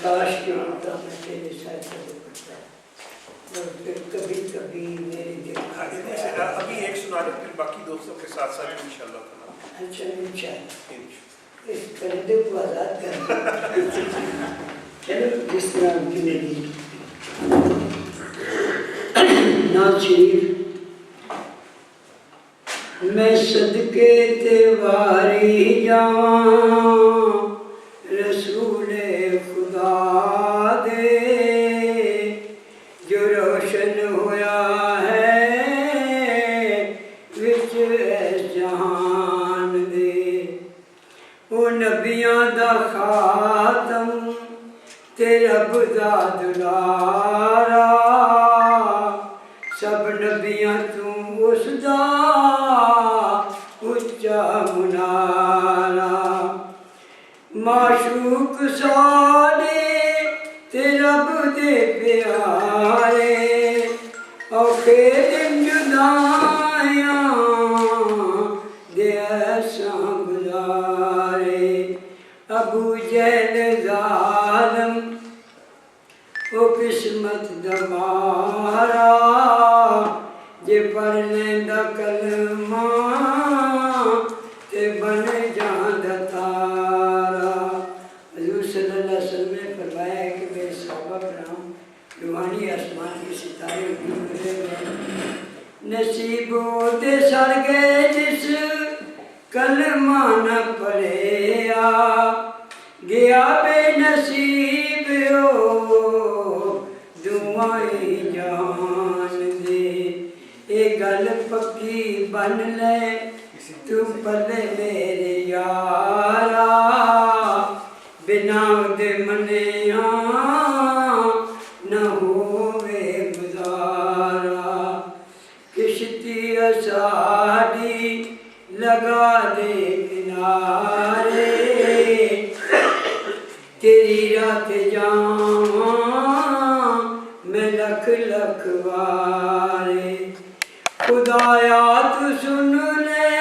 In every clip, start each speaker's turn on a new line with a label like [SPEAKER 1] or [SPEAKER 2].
[SPEAKER 1] کاش کے ہوتا میں تیرے ساتھ پڑتا اور پھر کبھی کبھی میرے دل
[SPEAKER 2] ابھی ایک سنا دیں پھر باقی دوستوں کے ساتھ ساتھ انشاءاللہ تعالیٰ.
[SPEAKER 1] اچھا انشاءاللہ اس پردے کو آزاد کر چلو جس طرح کی میری نعت شریف. میں صدقے تیواری جاواں رسول خدا دے جو روشن ہویا ہے وچ اس جہان دے. او نبیاں دا خاتم تے رب دا دلارا سب نبیاں تو اس دا اچا منارا. معشوق سارے تے رب دے پیارے اوکھے دن جدائیاں دے ایساں گزارے. ابو جہل ظالم او قسمت دا مارا جے پڑھ لیندا کلمہ تے بن جاندا تارا. حضور صلی اللہ علیہ وسلم نے فرمایا ہے کہ میرے صحابہ کرام روحانی آسمان کے ستارے گزرے گئے نصیبوں تے سڑ گئے جس کلمہ نہ پڑھیا گیا بے نصیب ہو دعائیں جان دے. اے گل پکی بن لے تو پلے میرے یارا بنا دے منیاں نہ ہووے گزارا. کشتی ساڈی لگا دے کنارے تیری رات جاواں میں لکھ لکھ وارے. خدایا تو سن لے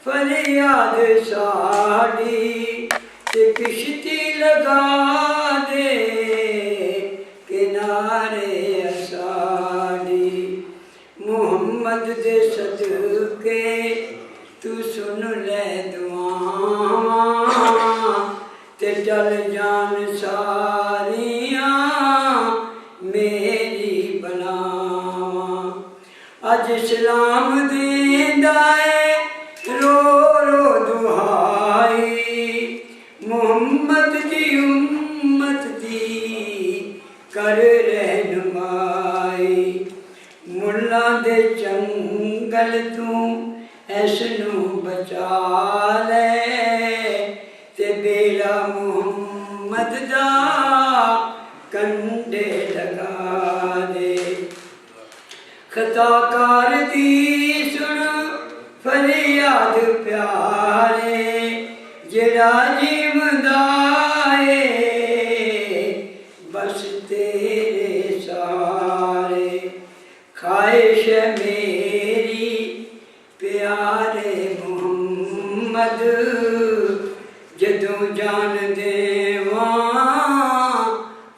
[SPEAKER 1] فریاد ساڈی تے کشتی لگا دے کنارے ساڈی. محمد دے صدقے تو سن لے دعاواں تے چل جان ساریاں میری بناواں. اج اسلام دیندا اے رو رو دعائی محمد دی امت دی کر رہنمائی. ملّاں دے چنگل تو اس نو بچا لے تے بیڑا محمد دا کنڈے لگا دے. خطا کار دی سن فریاد پیارے جڑا جیوندا اے بس تیرے سارے. خواہش ہے میری پیارے محمد جدوں جان دیواں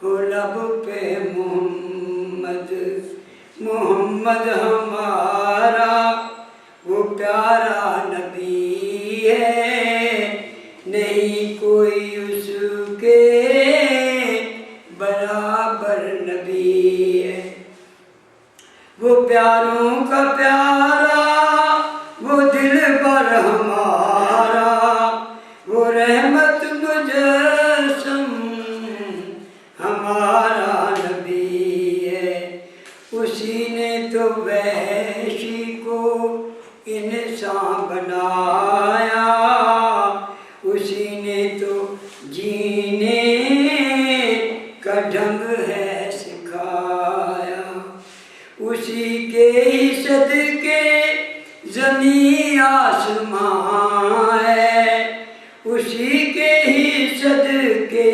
[SPEAKER 1] ہو لب پہ محمد. محمد ہمارا وہ پیارا نبی ہے نہیں کوئی اس کے برابر نبی ہے. وہ پیاروں کا پیارا وہ دل پر ہمارا وہ رحمت مجسم ہمارا نبی ہے. اسی نے تو وحشی کو انسان بنایا اسی نے تو جینے کا ڈھنگ ہے سکھایا. اسی کے ہی صدقے زمین آسمان ہے اسی کے ہی صدقے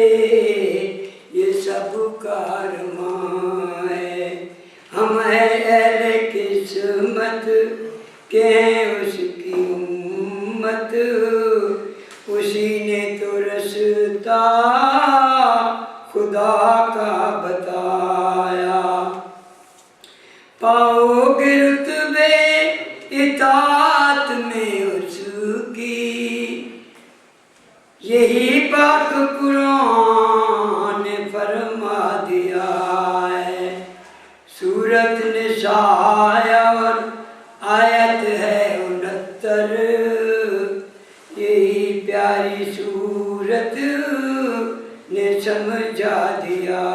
[SPEAKER 1] یہ سب کارواں ہے. ہم ہیں اہل قسمت کہ ہیں اس کی امت اسی نے تو رستا का बताया। पाओगे रुतबे इताअत में उसकी, यही पाक कुरान ने फरमा दिया है। सूरत निसाया और आयत है 69, यही प्यारी सूरत ने समझा दिया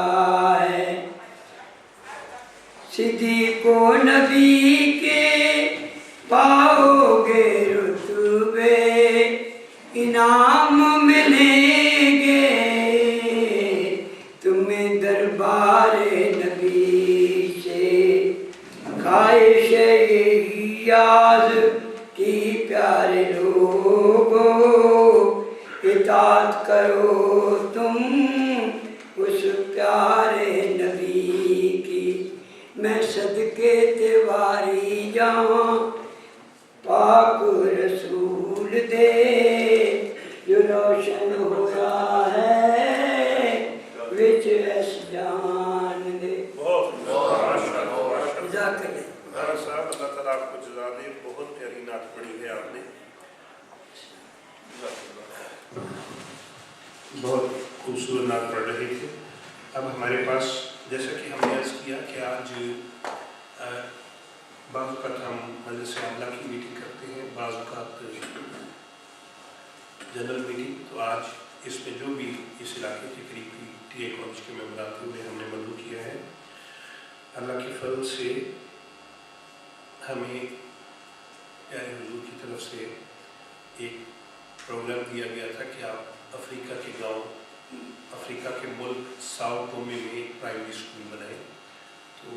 [SPEAKER 1] है। सिद्दीक़ो नबी के पाओगे रुतबे, इनाम मिलेंगे तुम्हें दरबारे नबी से। ख्वाहिश याद की प्यारे लोगों, इताअत करो तुम उस प्यारे नबी की। मैं सदके तिवारी जाऊं पाक रसूल दे, जो रोशन हो रहा है विच ऐस जान दे।
[SPEAKER 2] साहब अल्लाह ताला आपको जज़ा दे। बहुत प्यारी नात पढ़ी है आपने, बहुत खूबसूरत नात पढ़ रहे थे। अब हमारे पास, जैसा कि हमने अर्ज़ किया कि आज बाज़ औक़ात हम मजलिस आमला की मीटिंग करते हैं, बाज़ औक़ात जनरल मीटिंग। तो आज इसमें जो भी इस इलाके के करीबी टीए कॉलेज के मेंबर आते हुए हमने मंजूर किया है, अल्लाह के फजल से हमें प्यारे हुजूर की तरफ से एक प्रोग्राम दिया गया था कि आप अफ्रीका के गांव, अफ्रीका के मुल्क साओ टोमे में एक प्राइमरी स्कूल बनाएं। तो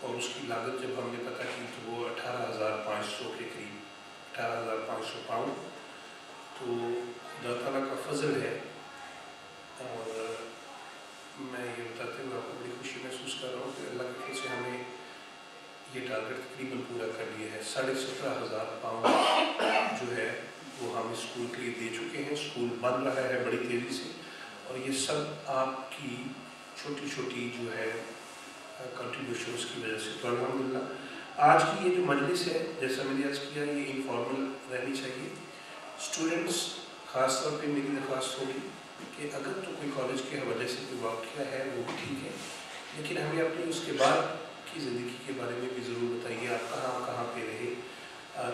[SPEAKER 2] और उसकी लागत जब हमने पता की तो वो 18,500 के करीब, 18,500 पाउंड। तो खुदा ताला का फजल है। और मैं ये बताते हुए आपको बड़ी खुशी महसूस कर रहा हूँ कि अल्लाह के फजल से हमें ये टारगेट तकरीबन पूरा कर लिया है। 17,500 पाउंड जो है वो हम स्कूल के लिए दे चुके हैं। स्कूल बन रहा है बड़ी तेज़ी से, और ये सब आपकी छोटी छोटी जो है कंट्रीब्यूशंस की वजह से। तो अल्हम्दुलिल्लाह आज की ये जो मजलिस है, जैसा मैंने अर्ज़ किया, ये इनफॉर्मल रहनी चाहिए। स्टूडेंट्स ख़ास तौर पे मेरी दरख्वास्त होगी कि अगर तो कोई कॉलेज के हवाले से कोई वाक़या है वो भी ठीक है, लेकिन हमें अपनी उसके बाद की ज़िंदगी के बारे में भी ज़रूर बताइए। आप कहाँ पे रहे,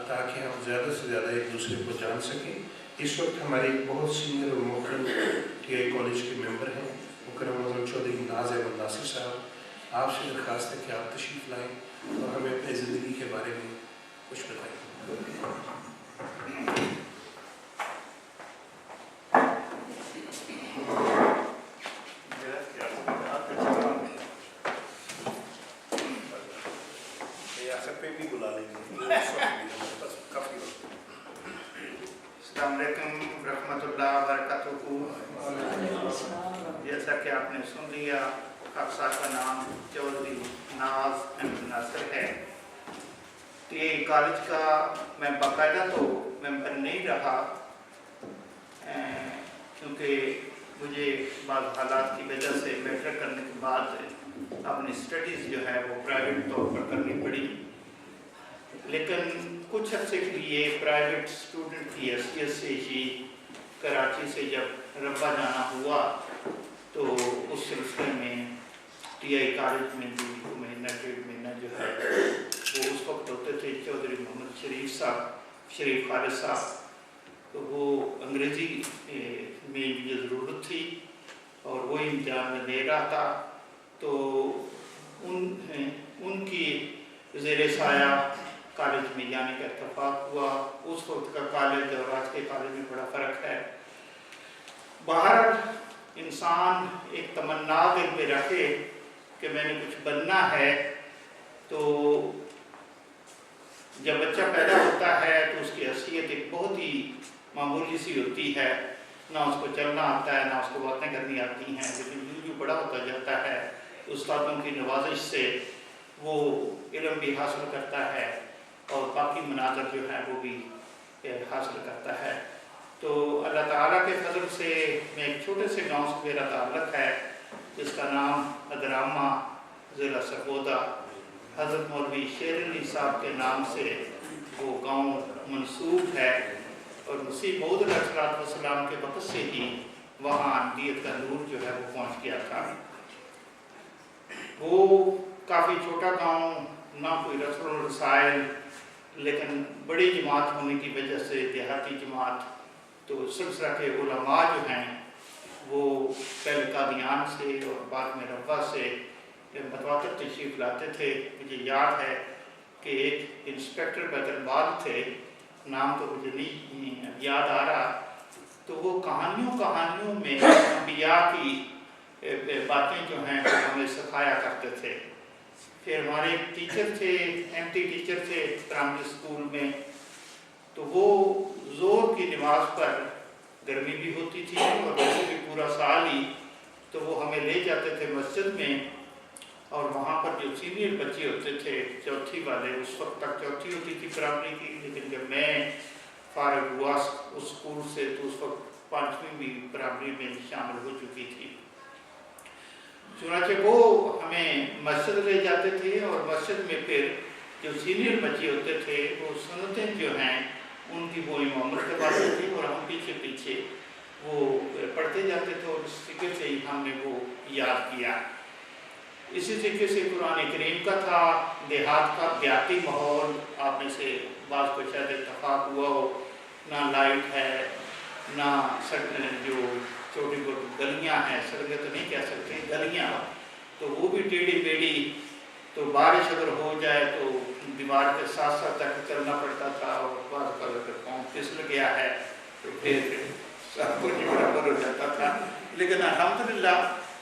[SPEAKER 2] ताकि हम ज़्यादा से ज़्यादा एक दूसरे को जान सकें। इस वक्त हमारे एक बहुत सीनियर और मोहतरम टीआई कॉलेज के मेंबर हैं मुकर्रम आज़म चौधरी नाज़ अहमद नासिर साहब। आपसे दरख्वास्त है कि आप तशरीफ़ लाएँ और हमें अपनी ज़िंदगी के बारे में कुछ बताएँ।
[SPEAKER 3] जैसा कि आपने सुन लिया, खासा का नाम चौधरी नाज़ अहमद नासिर है। टीए कॉलेज का मैं बाकायदा तो मेंबर नहीं रहा, क्योंकि मुझे बाद हालात की वजह से बेटर करने के बाद अपनी स्टडीज़ जो है वो प्राइवेट तौर पर करनी पड़ी। लेकिन कुछ अर्से के लिए प्राइवेट स्टूडेंट की हैसियत से ही कराची से जब रब्बा जाना हुआ तो उस सिलसिले में टीआई कॉलेज में भी महीना डेढ़ महीना जो है वो उस वक्त होते थे चौधरी मोहम्मद शरीफ खालिद साहब। तो वो अंग्रेज़ी में मुझे ज़रूरत थी और वो इम्तिहान में दे रहा था। तो उनकी ज़ेर साया कॉलेज में जाने का इत्तेफाक हुआ। उस वक्त का कॉलेज और आज के कॉलेज में बड़ा फ़र्क है। बाहर इंसान एक तमन्ना दिल में रखे कि मैंने कुछ बनना है, तो जब बच्चा पैदा होता है तो उसकी हैसियत एक बहुत ही मामूली सी होती है, ना उसको चलना आता है ना उसको बातें करनी आती हैं। लेकिन जो बड़ा होता जाता है उस्तादों की नवाजिश से वो इल्म भी हासिल करता है और बाकी मनाज़र जो है वो भी हासिल करता है। تو اللہ تعالیٰ کے فضل سے میں ایک چھوٹے سے گاؤں سے میرا تعلق ہے جس کا نام ادرامہ ضلع سرگودا، حضرت مولوی شیر علی صاحب کے نام سے وہ گاؤں منسوب ہے، اور مسیح موعود علیہ السلام کے وقت سے ہی وہاں احمدیت کا نور جو ہے وہ پہنچ گیا تھا۔ وہ کافی چھوٹا گاؤں، نہ کوئی رسم الرسائل، لیکن بڑی جماعت ہونے کی وجہ سے دیہاتی جماعت، تو سلسلہ کے علماء جو ہیں وہ پہلے قادیان سے اور بعد میں ربہ سے متواتر تشریف لاتے تھے۔ مجھے یاد ہے کہ ایک انسپیکٹر بیت المال تھے، نام تو مجھے نہیں یاد آ رہا، تو وہ کہانیوں میں انبیاء کی باتیں جو ہیں وہ ہمیں سکھایا کرتے تھے۔ پھر ہمارے ایک ٹیچر تھے، ایم ٹی ٹیچر تھے پرائمری اسکول میں، تو وہ زور کی نماز پر، گرمی بھی ہوتی تھی اور ویسے بھی پورا سال ہی، تو وہ ہمیں لے جاتے تھے مسجد میں، اور وہاں پر جو سینئر بچے ہوتے تھے چوتھی والے، اس وقت تک چوتھی ہوتی تھی پرائمری کی، لیکن جب میں فارغ ہوا اس اسکول سے تو اس وقت 5ویں بھی پرائمری میں شامل ہو چکی تھی۔ چنانچہ وہ ہمیں مسجد لے جاتے تھے، اور مسجد میں پھر جو سینئر بچے ہوتے تھے وہ سنتیں جو ہیں ان کی وہ امامت کرواتے تھے، اور ہم پیچھے پیچھے وہ پڑھتے جاتے تھے، اور اس طریقے سے ہی ہم نے وہ یاد کیا۔ اسی طریقے سے قرآن کریم کا تھا، دیہات کا دیہاتی ماحول، آپ میں سے بعض کو شاید اتفاق ہوا ہو، نہ لائٹ ہے، نہ جو چھوٹی چھوٹی گلیاں ہیں، سڑکیں تو نہیں کہہ سکتے، گلیاں، تو وہ بھی ٹیڑھی میڑھی، تو بارش اگر ہو جائے تو دیوار کے ساتھ ساتھ تک چلنا پڑتا تھا، اور بعض کا اگر پاؤں پھسل گیا ہے تو پھر سب کچھ برابر ہو جاتا تھا۔ لیکن الحمدللہ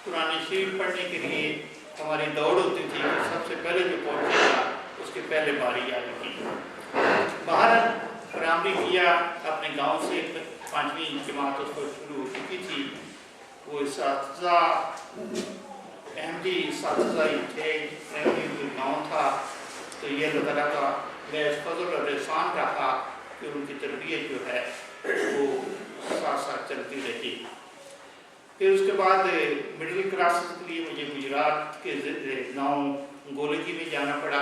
[SPEAKER 3] قرآن شریف پڑھنے کے لیے ہماری دوڑ ہوتی تھی کہ سب سے پہلے جو پہنچے گا اس کی پہلے باری آئے گی۔ باہر پرائمری کیا اپنے گاؤں سے، 5ویں جماعت اس کو شروع ہو چکی تھی۔ وہ اساتذہ احمدی اساتذہ ہی تھے، احمدی گاؤں تھا، تو یہ اللہ تعالیٰ کا محض فضل اور احسان رہا کہ ان کی تربیت جو ہے وہ ساتھ ساتھ چلتی رہی۔ پھر اس کے بعد مڈل کلاسز کے لیے مجھے گجرات کے گاؤں گولکی میں جانا پڑا۔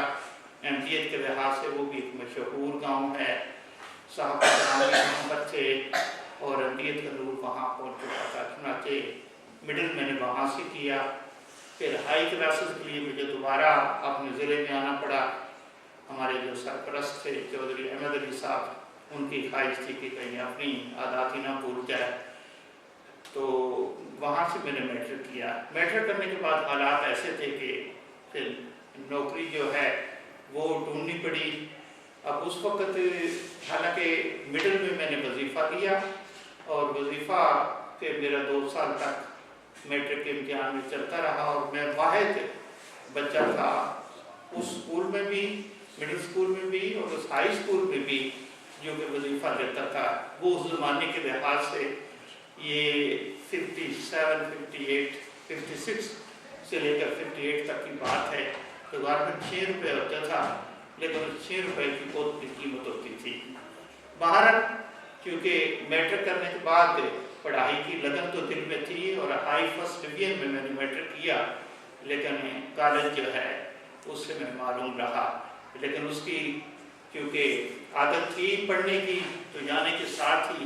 [SPEAKER 3] احمدیت کے لحاظ سے وہ بھی ایک مشہور گاؤں ہے، صحابہ کرام وہاں پر تھے، اور احمدیت کا نور وہاں پہنچ چکا تھا۔ چنانچہ مڈل میں نے وہاں سے کیا۔ پھر ہائی کلاسز کے لیے مجھے دوبارہ اپنے ضلع میں آنا پڑا۔ ہمارے جو سرپرست تھے چودھری احمد علی صاحب، ان کی خواہش تھی کہ کہیں اپنی عادات ہی نہ بھول جائے، تو وہاں سے میں نے میٹرک کیا۔ میٹرک کرنے کے بعد حالات ایسے تھے کہ پھر نوکری جو ہے وہ ڈھونڈنی پڑی۔ اب اس وقت حالانکہ مڈل میں نے وظیفہ لیا، اور وظیفہ پھر میرا 2 سال تک میٹرک کے امتحان میں چلتا رہا، اور میں واحد بچہ تھا اس اسکول میں بھی، مڈل اسکول میں بھی اور اس ہائی اسکول میں بھی جو کہ وظیفہ لیتا تھا۔ وہ اس زمانے کے لحاظ سے یہ 57, 58, 56 سے لے کر 58 تک کی بات ہے، تو گورنمنٹ 6 روپے ہوتا تھا، لیکن 6 روپے کی بہت بڑی قیمت ہوتی تھی۔ باہر کیونکہ میٹرک کرنے کے بعد پڑھائی کی لگن تو دل میں تھی، اور ہائی فرسٹ ڈویژن میں نے میٹرک کیا، لیکن کالج جو ہے اس سے میں معلوم رہا۔ لیکن اس کی کیونکہ عادت تھی پڑھنے کی، تو جانے کے ساتھ ہی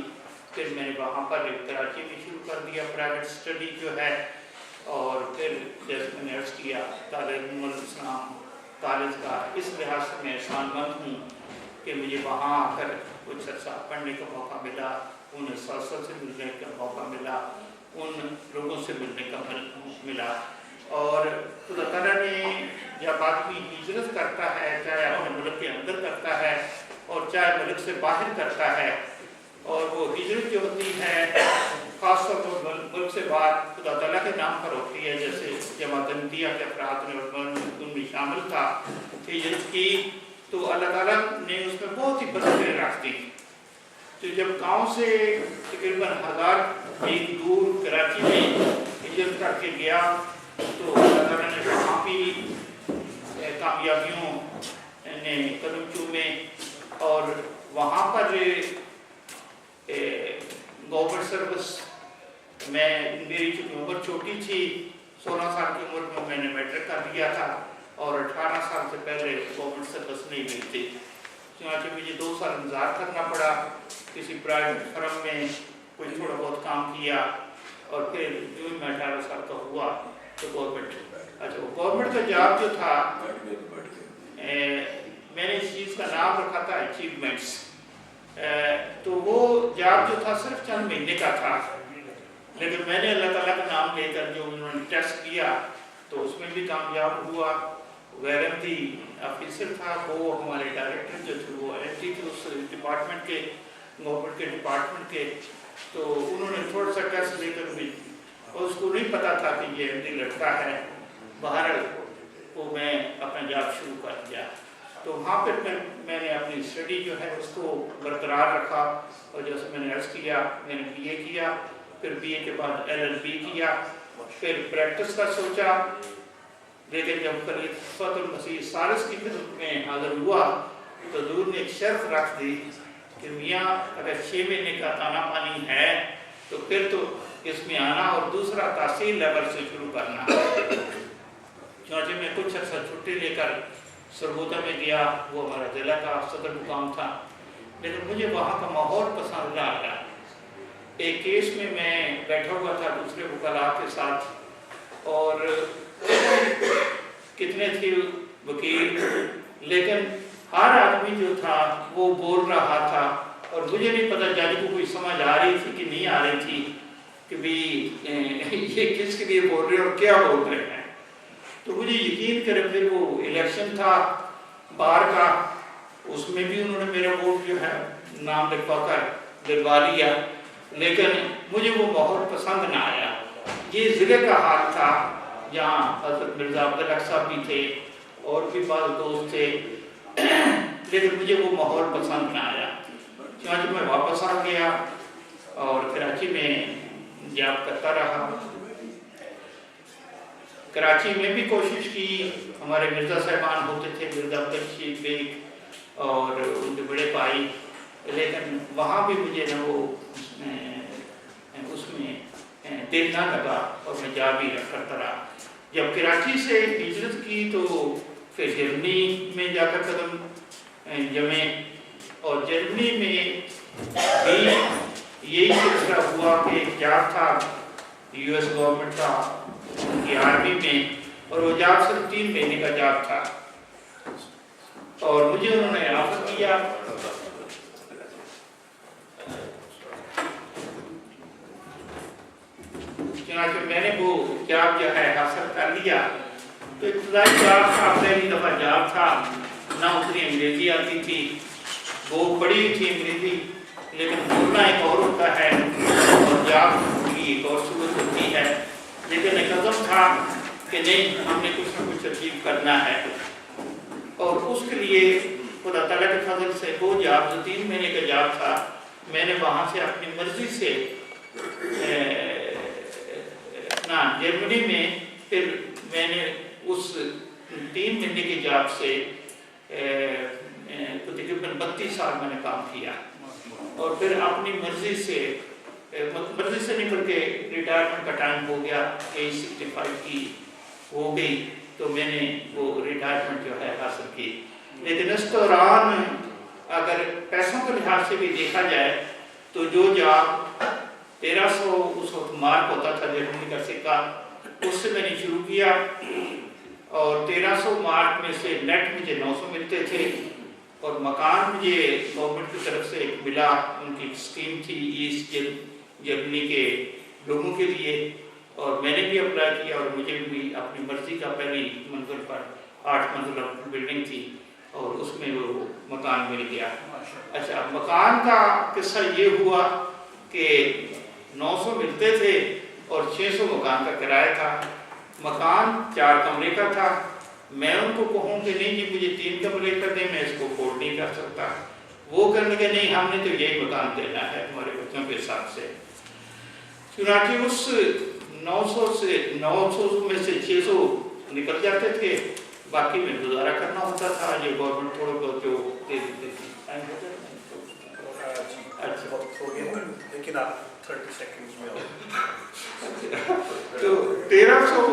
[SPEAKER 3] پھر میں نے وہاں پر کراچی میں شروع کر دیا پرائیویٹ اسٹڈی جو ہے، اور پھر جیسے میں نے عرض کیا تعلیم الاسلام کالج کا اس لحاظ سے میں احسان مند ہوں کہ مجھے وہاں آ کر کچھ عرصہ پڑھنے کا موقع ملا، ان اساتذہ سے ملنے کا موقع ملا، ان لوگوں سے ملنے کا ملا۔ اور خدا تعالیٰ نے جب آدمی ہجرت کرتا ہے، چاہے اپنے ملک کے اندر کرتا ہے اور چاہے ملک سے باہر کرتا ہے، اور وہ ہجرت جو ہوتی ہے خاص طور پر ملک سے باہر خدا تعالیٰ کے نام پر ہوتی ہے، جیسے جماعت احمدیہ کے افراد نے ان میں شامل تھا ہجرت کی، تو اللہ تعالیٰ نے اس میں بہت ہی برکتیں رکھ دی۔ تو جب گاؤں سے تقریباً 1000 میل دور کراچی میں ہجرت کر کے گیا، تو اللہ تعالیٰ نے وہاں بھی کامیابیوں نے قدم چومے، اور وہاں پر गवर्नमेंट सर्विस में मेरी चूँकि उम्र छोटी थी, 16 साल की उम्र में मैंने मैट्रिक कर लिया था और 18 साल से पहले गवर्नमेंट सर्विस नहीं मिली थी। चुनाचे मुझे 2 साल इंतजार करना पड़ा, किसी प्राइवेट फर्म में कोई थोड़ा बहुत काम किया और फिर जो मैं 18 साल का हुआ तो गवर्नमेंट का जॉब जो था, मैंने इस चीज़ का नाम रखा था अचीवमेंट्स। तो वो जॉब जो था सिर्फ चंद महीने का था, लेकिन मैंने अल्लाह ताला का नाम लेकर जो उन्होंने टेस्ट किया तो उसमें भी कामयाब हुआ। वैरंटी ऑफिसर था, वो हमारे डायरेक्टर जो थे वो एंटी थे उस डिपार्टमेंट के, गवर्नमेंट के डिपार्टमेंट के, तो उन्होंने थोड़ा सा टेस्ट लेकर भी, और उसको नहीं पता था कि ये एमडी लड़का है। बाहर वो मैं अपना जॉब शुरू कर दिया। तो वहाँ पर मैंने अपनी स्टडी जो है उसको बरकरार रखा, और जैसे मैंने अर्ज़ किया मैंने बीए किया, फिर बीए के बाद एलएलबी किया, फिर प्रैक्टिस का सोचा। लेकिन जब खलीफतुल मसीह सालिस की खिदमत में हाजिर हुआ तो दूर ने एक शर्त रख दी कि मियाँ अगर 6 महीने का ताना पानी है तो फिर तो इसमें आना, और दूसरा तहसील लेवल से शुरू करना। चुनांचे में कुछ अर्सा छुट्टी लेकर सरगोदा में गया, वो हमारा जिला का सदर मुकाम था, लेकिन मुझे वहाँ का माहौल पसंद ना आया। एक केस में मैं बैठा हुआ था दूसरे वकला के साथ, और कितने थे वकील, लेकिन हर आदमी जो था वो बोल रहा था और मुझे नहीं पता जज को कोई समझ आ रही थी कि नहीं आ रही थी कि भाई ये किसके लिए बोल रहे हैं और क्या बोल रहे हैं। तो मुझे यकीन करें, फिर वो इलेक्शन था बार का, उसमें भी उन्होंने मेरा वोट जो है नाम लिखवा कर दिलवा लिया, लेकिन मुझे वो माहौल पसंद ना आया। ये ज़िले का हाल था जहाँ हज़रत मिर्ज़ा अब्दुल हक साहब भी थे और भी बाज़ दोस्त थे, लेकिन मुझे वो माहौल पसंद ना आया। चुनांचे मैं वापस आ गया और कराची में जॉब करता रहा। कराची में भी कोशिश की, हमारे मिर्ज़ा साहबान होते थे, मिर्ज़ा अब्दुल रशीद बेग और उनके बड़े भाई, लेकिन वहाँ भी मुझे न वो उसमें दिल ना लगा और मैं जा भी करता रहा। जब कराची से हिजरत की तो फिर जर्मनी में जाकर कदम जमे, और जर्मनी में भी यही सिलसिला हुआ कि जॉब था यूएस गवर्नमेंट का उनकी आर्मी में, और वो जॉब सिर्फ 3 महीने का जॉब था, और मुझे उन्होंने ऑफर किया। चुनांचे मैंने वो जॉब जो है हासिल कर लिया। तो इब्तदाई जॉब था, पहली दफ़ा जॉब था, ना उतनी अंग्रेजी आती थी, वो पढ़ी थी अंग्रेजी, लेकिन बोलना एक और होता है और जॉब की एक और सूरत होती है। लेकिन एक कदम था कि नहीं, हमने कुछ ना कुछ अचीव करना है, और उसके लिए खुदा ताला के फजल से वो जॉब जो 3 महीने का जॉब था, मैंने वहाँ से अपनी मर्जी से ना जर्मनी में, फिर मैंने उस 3 महीने की जॉब से तकरीबन 32 साल मैंने काम किया, और फिर अपनी मर्जी से नहीं बल्कि रिटायरमेंट का टाइम हो गया, एज 65 की हो गई, तो मैंने वो रिटायरमेंट जो है हासिल की। लेकिन इस दौरान अगर पैसों के लिहाज से भी देखा जाए तो जो जॉब 1300 उस वक्त मार्क होता था जर्मनी का सिक्का, उससे मैंने शुरू किया, और 1300 मार्क में से नेट मुझे 900 मिलते थे, और मकान मुझे गवर्नमेंट की तरफ से एक मिला, उनकी स्कीम थी ईस्ट जर्मनी के लोगों के लिए, और मैंने भी अप्लाई किया, और मुझे भी अपनी मर्जी का पहली मंजिल पर 8 मंजिला बिल्डिंग थी और उसमें वो मकान मिल गया। अच्छा, मकान का किस्सा ये हुआ कि 900 मिलते थे और 600 मकान का किराया था। मकान 4 कमरे का था, मैं उनको कहूँ कि नहीं जी मुझे 3 कमरे का दें, मैं इसको अफोर्ड नहीं कर सकता। वो कहने लगे नहीं, हमने तो यही मकान देना है हमारे बच्चों के हिसाब से। चुनांचे उस 900 में से 600 निकल जाते थे, बाकी में गुजारा करना होता था। ये गवर्नमेंट थोड़ा बहुत जो दे देती थी।
[SPEAKER 2] अच्छा हो गया, लेकिन आप 30 seconds में हो।
[SPEAKER 3] तो 1300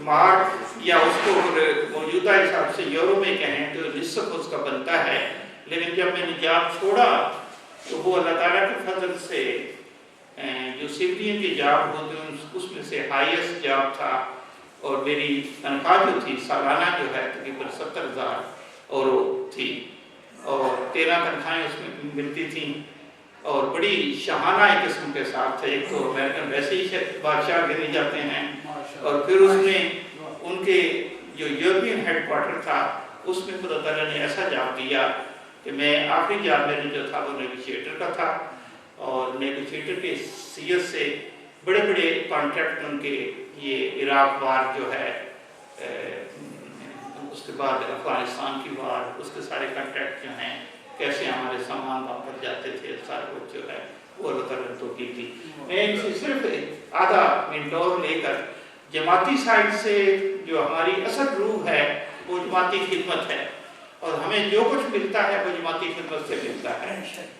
[SPEAKER 3] मार्क या उसको मौजूदा हिसाब से यूरो में कहें तो निस्फ उसका बनता है। लेकिन जब मैंने जॉब छोड़ा तो वो अल्लाह ताला के फजल से जो सिविलियन की जॉब होती है उसमें से हाईएस्ट जॉब था, और मेरी तनख्वाह जो थी सालाना जो है तकरीबन 70,000 यूरो थी, और 13 तनख्वाहें उसमें मिलती थी, और बड़ी शहाना किस्म के साथ थे। एक तो अमेरिकन वैसे ही बादशाह गिने जाते हैं, और फिर उसमें उनके जो यूरोपियन हेडक्वार्टर था उसमें खुदा ताला ने ऐसा जॉब दिया कि मैं आखिरी जॉब मेरे जो था वो नेगोशिएटर का था, और नेगोशिएटर के सीएस से बड़े बड़े कॉन्ट्रैक्ट उनके ये इराक वार जो है, उसके बाद अफगानिस्तान की वार, उसके सारे कॉन्ट्रैक्ट जो हैं कैसे हमारे सामान वापस जाते थे, सारा कुछ जो है वो अल्लाह ताला ने तो की थी। मैं इनसे सिर्फ आधा मिनट और लेकर जमाती साइड से जो हमारी असल रूह है वो जमाती खिदमत है, और हमें जो कुछ मिलता है वो जमाती खिदमत से मिलता है।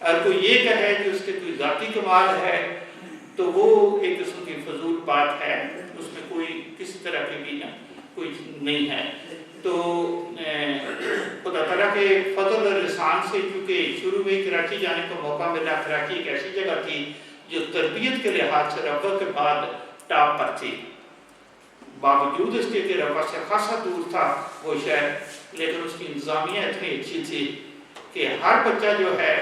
[SPEAKER 3] अगर कोई ये कहे कि उसके कोई ज़ाती कमाल है तो वो एक किस्म की फजूल बात है, उसमें कोई किसी तरह की भी कोई नहीं है। तो खुदा ताला के फजल और एहसान से, क्योंकि शुरू में कराची जाने का मौका मिला, कराची एक ऐसी जगह थी जो तरबियत के लिहाज से रब्बा के बाद टॉप पर थी, बावजूद इसके कि रब्बा से खासा दूर था वो शहर, लेकिन उसकी इंतज़ामिया इतनी अच्छी थी कि हर बच्चा जो है,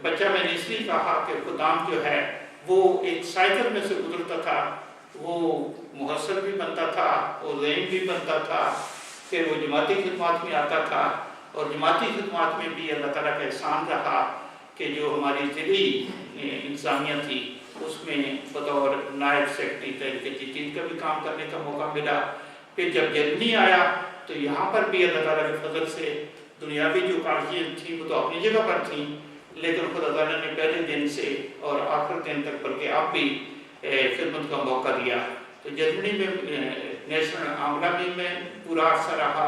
[SPEAKER 3] बच्चा मैंने इसलिए कहा कि खुदाम जो है वो एक साइकिल में से गुजरता था, वो मुहस्सिन भी बनता था, वो ज़हीन भी बनता था, फिर वो जमाती खिदमत में आता था, और जमाती खिदमत में भी अल्लाह ताला का एहसान रहा कि जो हमारी ज़िली इंतज़ामिया थी उसमें बतौर नायब सेक्रेटरी तहरीक जदीद का भी काम करने का मौका मिला। फिर जब जर्मनी आया तो यहाँ पर भी अल्लाह ताला के फजल से दुनियावी जो कागज़ियाँ थी वो तो अपनी जगह पर थी, लेकिन खुदा ताला ने पहले दिन से और आखिर दिन तक बल्कि अब भी खिदमत का मौका दिया। तो जर्मनी में नेशनल आमला में पूरा अरसा रहा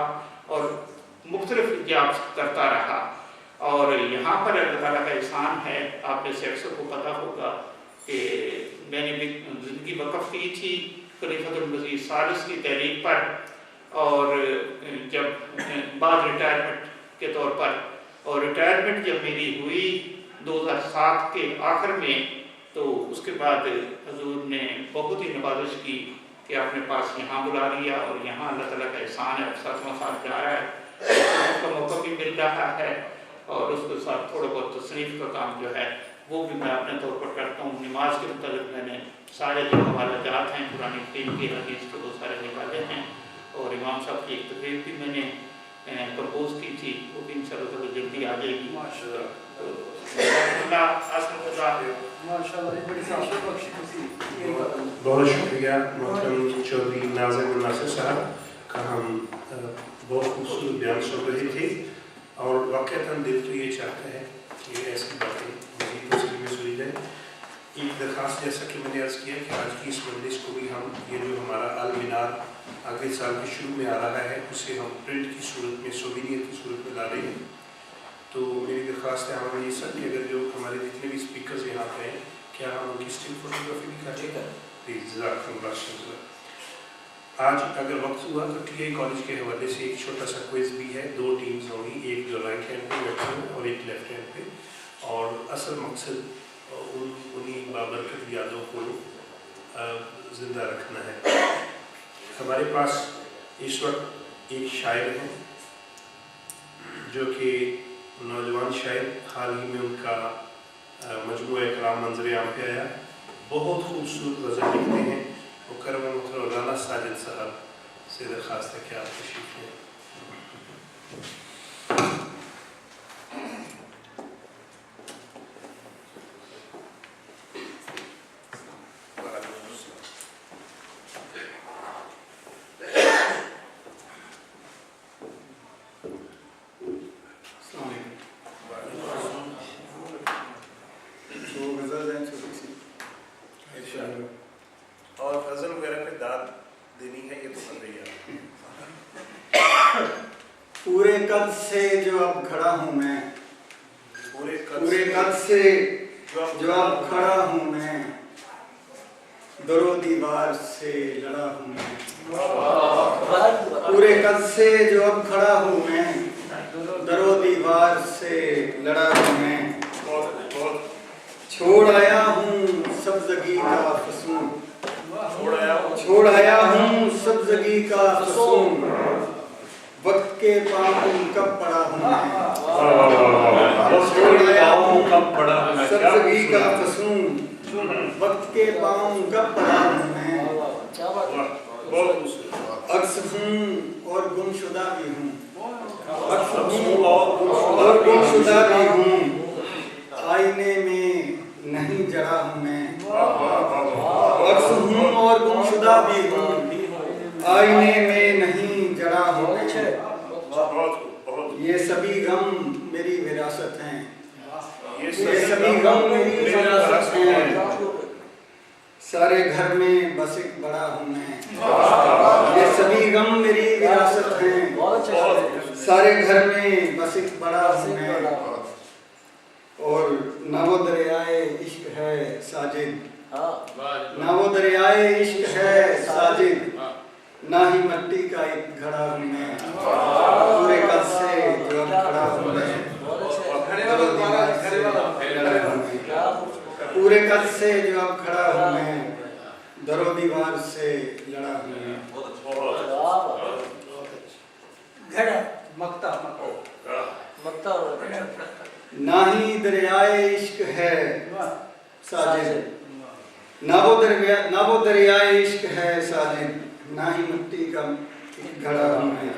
[SPEAKER 3] और मुख्तलिफ जॉब करता रहा, और यहाँ पर अल्लाह ताला का एहसान है। आप में से अक्सर को पता होगा कि मैंने भी ज़िंदगी वक़फ़ की थी खलीफतुल मसीह सालिस की तहरीक पर, और जब बाद रिटायरमेंट के तौर पर, और रिटायरमेंट जब मेरी हुई 2007 के आखिर में, तो उसके बाद हजूर ने बहुत ही नवाजिश की कि अपने पास यहाँ बुला लिया, और यहाँ अल्लाह ताला का एहसान है, 7वां साल जा रहा है, उसका मौका भी मिल रहा है, और उसके साथ थोड़ा बहुत तसनीफ़ का काम जो है वो भी मैं अपने तौर पर करता हूँ। नमाज के मुताबिक मैंने सारे जो हवाला जात हैं पुरानी टीम के हदीस के वो सारे निकाले हैं, और इमाम साहब की एक तकरीर भी मैंने कंपोज की थी, वो भी इंशाअल्लाह जल्दी आ जाएगी।
[SPEAKER 2] बहुत शुक्रिया मोहतरम चौधरी नाज़िम नासिर साहब का, हम बहुत खूबसूरत बयान सुन रहे थे, और वाक़ईतन दिल तो ये चाहता है कि ऐसी बातें मज़ीद तफसील में सुनी जाए। एक दरख्वास्त, जैसा कि मैंने अर्ज़ किया कि आज की इस मजलिस को भी हम ये जो हमारा अल मीनार अगले साल के शुरू में आ रहा है उसे हम प्रिंट की सूरत में, सोवीनियर की सूरत में ला रहे हैं। तो मेरी दरख्वास्त है हमारे ये सब कि अगर जो हमारे जितने भी स्पीकर्स यहाँ पे हैं, क्या हम उनकी स्टिल फोटोग्राफी भी करेंगे प्लीज़। आज अगर वक्त हुआ तो टीआई कॉलेज के हवाले से एक छोटा सा क्विज़ भी है। 2 टीम्स होंगी, एक जो राइट हैंड पे बैठी है और एक लेफ्ट हैंड पे, और असल मकसद उन्हीं बाबरकत यादों को ज़िंदा रखना है। हमारे पास इस वक्त एक शायर हैं जो कि नौजवान शायर, हाल ही में उनका मजमूआ कलाम मंजर आम पे आया, बहुत खूबसूरत गज़ल लिखते हैं। मुकर्रम मौलाना साजिद साहब से दरख्वास्त है कि आप तशरीफ़ लें। और गज़ल वगैरह पे दाद देनी है, ये तो बन रही है।
[SPEAKER 4] पूरे कद से जो अब खड़ा हूँ मैं, पूरे कद से जो अब खड़ा हूँ मैं, दरो दीवार से लड़ा हूँ मैं। पूरे कद से जो अब खड़ा हूँ मैं, दरो दीवार से लड़ा हूँ मैं। छोड़ आया हूँ सब्ज़गी का फसून, छोड़ आया हूँ सब्ज़गी का फसून। वक्त के पाँव कब पड़ा हूँ मैं, छोड़ आया हूँ सब्ज़गी का फसून। वक्त के पाँव कब पड़ा हूँ मैं। अक्स हूँ और गुमशुदा भी हूँ, अक्स हूँ और गुमशुदा भी हूँ। आईने में नहीं जड़ा हूँ मैं, अक्स हूँ और गुमशुदा भी हूँ। आईने में नहीं जड़ा हूँ मैं। ये सभी गम मेरी विरासत हैं, ये सभी गम मेरी विरासत हैं। सारे घर में बस एक बड़ा हूँ मैं, ये सभी गम मेरी विरासत हैं। सारे घर में बस एक बड़ा हूँ मैं। और ना वो दरियाए इश्क है साजिद, ना वो दरियाए इश्क है साजिद, ना ही मिट्टी का एक घड़ा हूँ मैं। पूरे कद से जो अब खड़ा हूँ मैं, दरो दीवार से लड़ा हूँ मैं। पूरे कद से जो अब खड़ा हूँ मैं, दरो दीवार से लड़ा हूँ मैं।
[SPEAKER 1] घड़ा
[SPEAKER 5] मक्ता
[SPEAKER 1] मक्ता
[SPEAKER 4] ना ही दरियाए इश्क है साजिद, ना वो दरियाए इश्क है साजिद, ना ही मिट्टी का घड़ा हूँ मैं।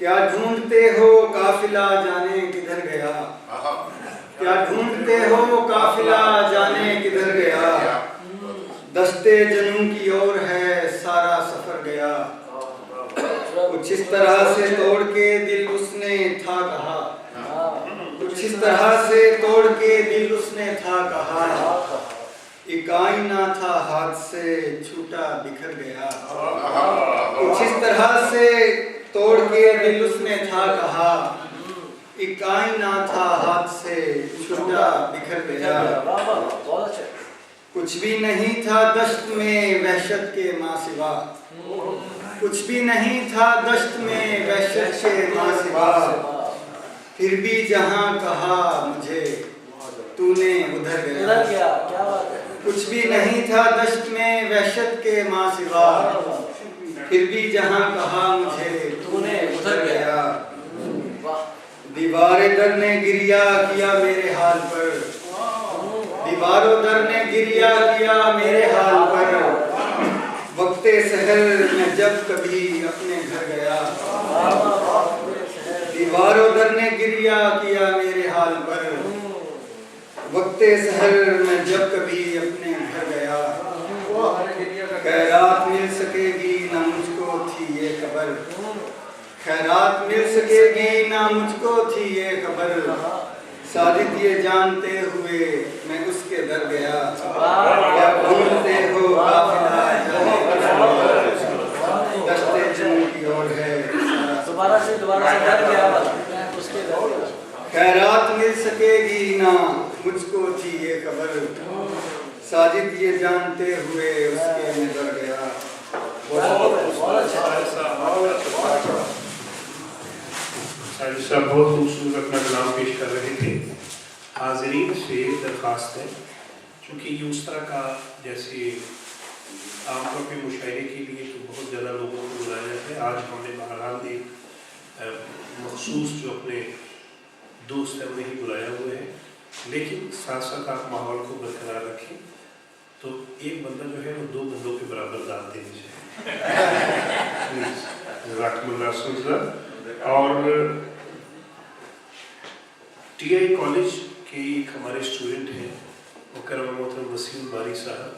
[SPEAKER 4] क्या ढूंढते हो काफिला जाने किधर गया, क्या ढूंढते हो काफिला जाने किधर गया। दस्ते जनू की ओर है सारा सफर गया। कुछ इस तरह से तोड़ के दिल उसने था कहा, कुछ इस तरह से तोड़ के दिल उसने था कहा। एक आईना था हाथ से छूटा बिखर गया। कुछ इस तरह से तोड़ के दिल उसने था कहा। एक आईना था हाथ से छूटा बिखर गया। कुछ भी नहीं था दश्त में वहशत के माँ सिवा, कुछ भी नहीं था दश्त में वहशत के माँ सिवा। फिर भी जहाँ कहा मुझे तूने उधर गया। कुछ भी नहीं था दश्त में वहशत के माँ सिवा। फिर भी जहाँ कहा मुझे तूने उधर गया। दीवारें दर ने गिरिया किया मेरे हाल पर, दीवारों दर ने गिरिया किया मेरे हाल पर। वक्ते सहर में जब कभी अपने घर गया, दीवारों दर ने गिरिया किया मेरे हाल पर। वक्ते सहर में जब कभी अपने घर गया। खैरात मिल सकेगी ना मुझको थी ये खबर, खैरात मिल सकेगी ना मुझको थी ये खबर। साजिद ये जानते हुए मैं उसके दर गया। क्या ढूंढते हो काफिला जाने किधर, दस्ते जनू की ओर है
[SPEAKER 1] दोबारा से डर गया उसके दर।
[SPEAKER 4] खैरात मिल सकेगी ना मुझको थी ये खबर। साजिद ये जानते हुए उसके में डर गया।
[SPEAKER 2] साजिद साहब बहुत खूबसूरत अपना कलाम पेश कर रहे थे। हाज़रीन से दरख्वास्त है, चूँकि ये उस तरह का जैसे आमतौर पे मुशायरे के लिए तो बहुत ज़्यादा लोगों को बुलाया जाता है। आज हमने बहरहाल एक मखसूस जो अपने दोस्त हैं उन्हें ही बुलाया हुआ है, लेकिन साथ साथ आप माहौल को बरकरार रखें तो एक बंदा जो है वो दो बंदों के बराबर दाद देनी चाहिए। और टीआई कॉलेज के एक हमारे स्टूडेंट हैं मुकर्रम मोहतरम वसीम बारी साहब,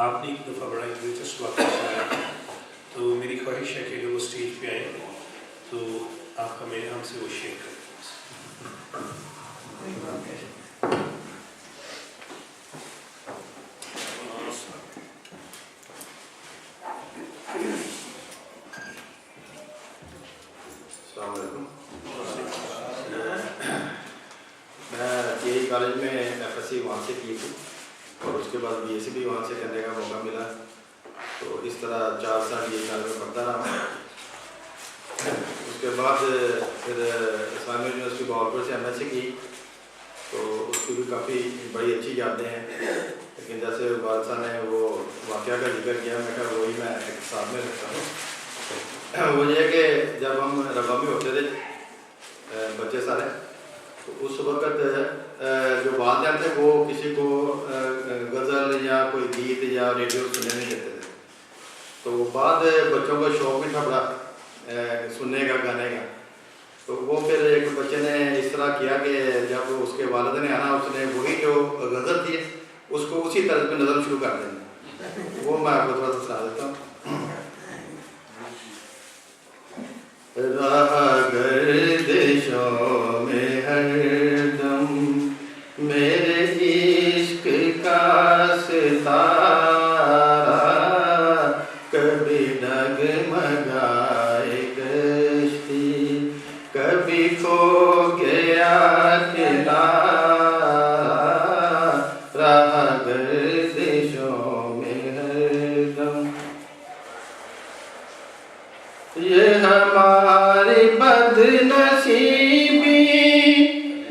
[SPEAKER 2] आपने एक दफ़ा बड़ा दिलचस्प वाक़या सुनाया, तो मेरी ख्वाहिश है कि जब वो स्टेज पे आए तो आप हमें हमसे वो शेयर करें।
[SPEAKER 6] अस्सलाम वालेकुम।
[SPEAKER 5] SSC وہاں سے کی تھی اور اس کے بعد BSc بھی وہاں سے کرنے کا موقع ملا. تو اس طرح 4 سال یہ سال میں پڑھتا رہا. اس کے بعد پھر اسلامیہ یونیورسٹی بہاولپور سے MSc کی. تو اس کی بھی کافی بڑی اچھی یادیں ہیں. لیکن جیسے والد صاحب نے وہ واقعہ کا ذکر کیا, میں کہا وہی میں ایک ساتھ میں رکھتا ہوں. وہ یہ کہ جب ہم ربا میں ہوتے تھے بچے سارے, تو اس وقت جو والدین تھے وہ کسی کو غزل یا کوئی گیت یا ریڈیو سننے نہیں دیتے تھے. تو بعد بچوں کو شوق بھی تھا بڑا سننے کا, گانے کا. تو وہ پھر ایک بچے نے اس طرح کیا کہ جب اس کے والد نے آنا, اس نے وہی جو غزل تھی اس کو اسی طرز پہ نظم شروع کر دیں. وہ میں آپ کو تھوڑا سا سنا دیتا ہوں. راہ گردشوں میں ہر دم میرے عشق کا ستارہ, کبھی ڈگمگائے کشتی, کبھی کھو گیا کنارہ, راہ گردشوں میں ہر دم. یہ ہماری بد نصیبی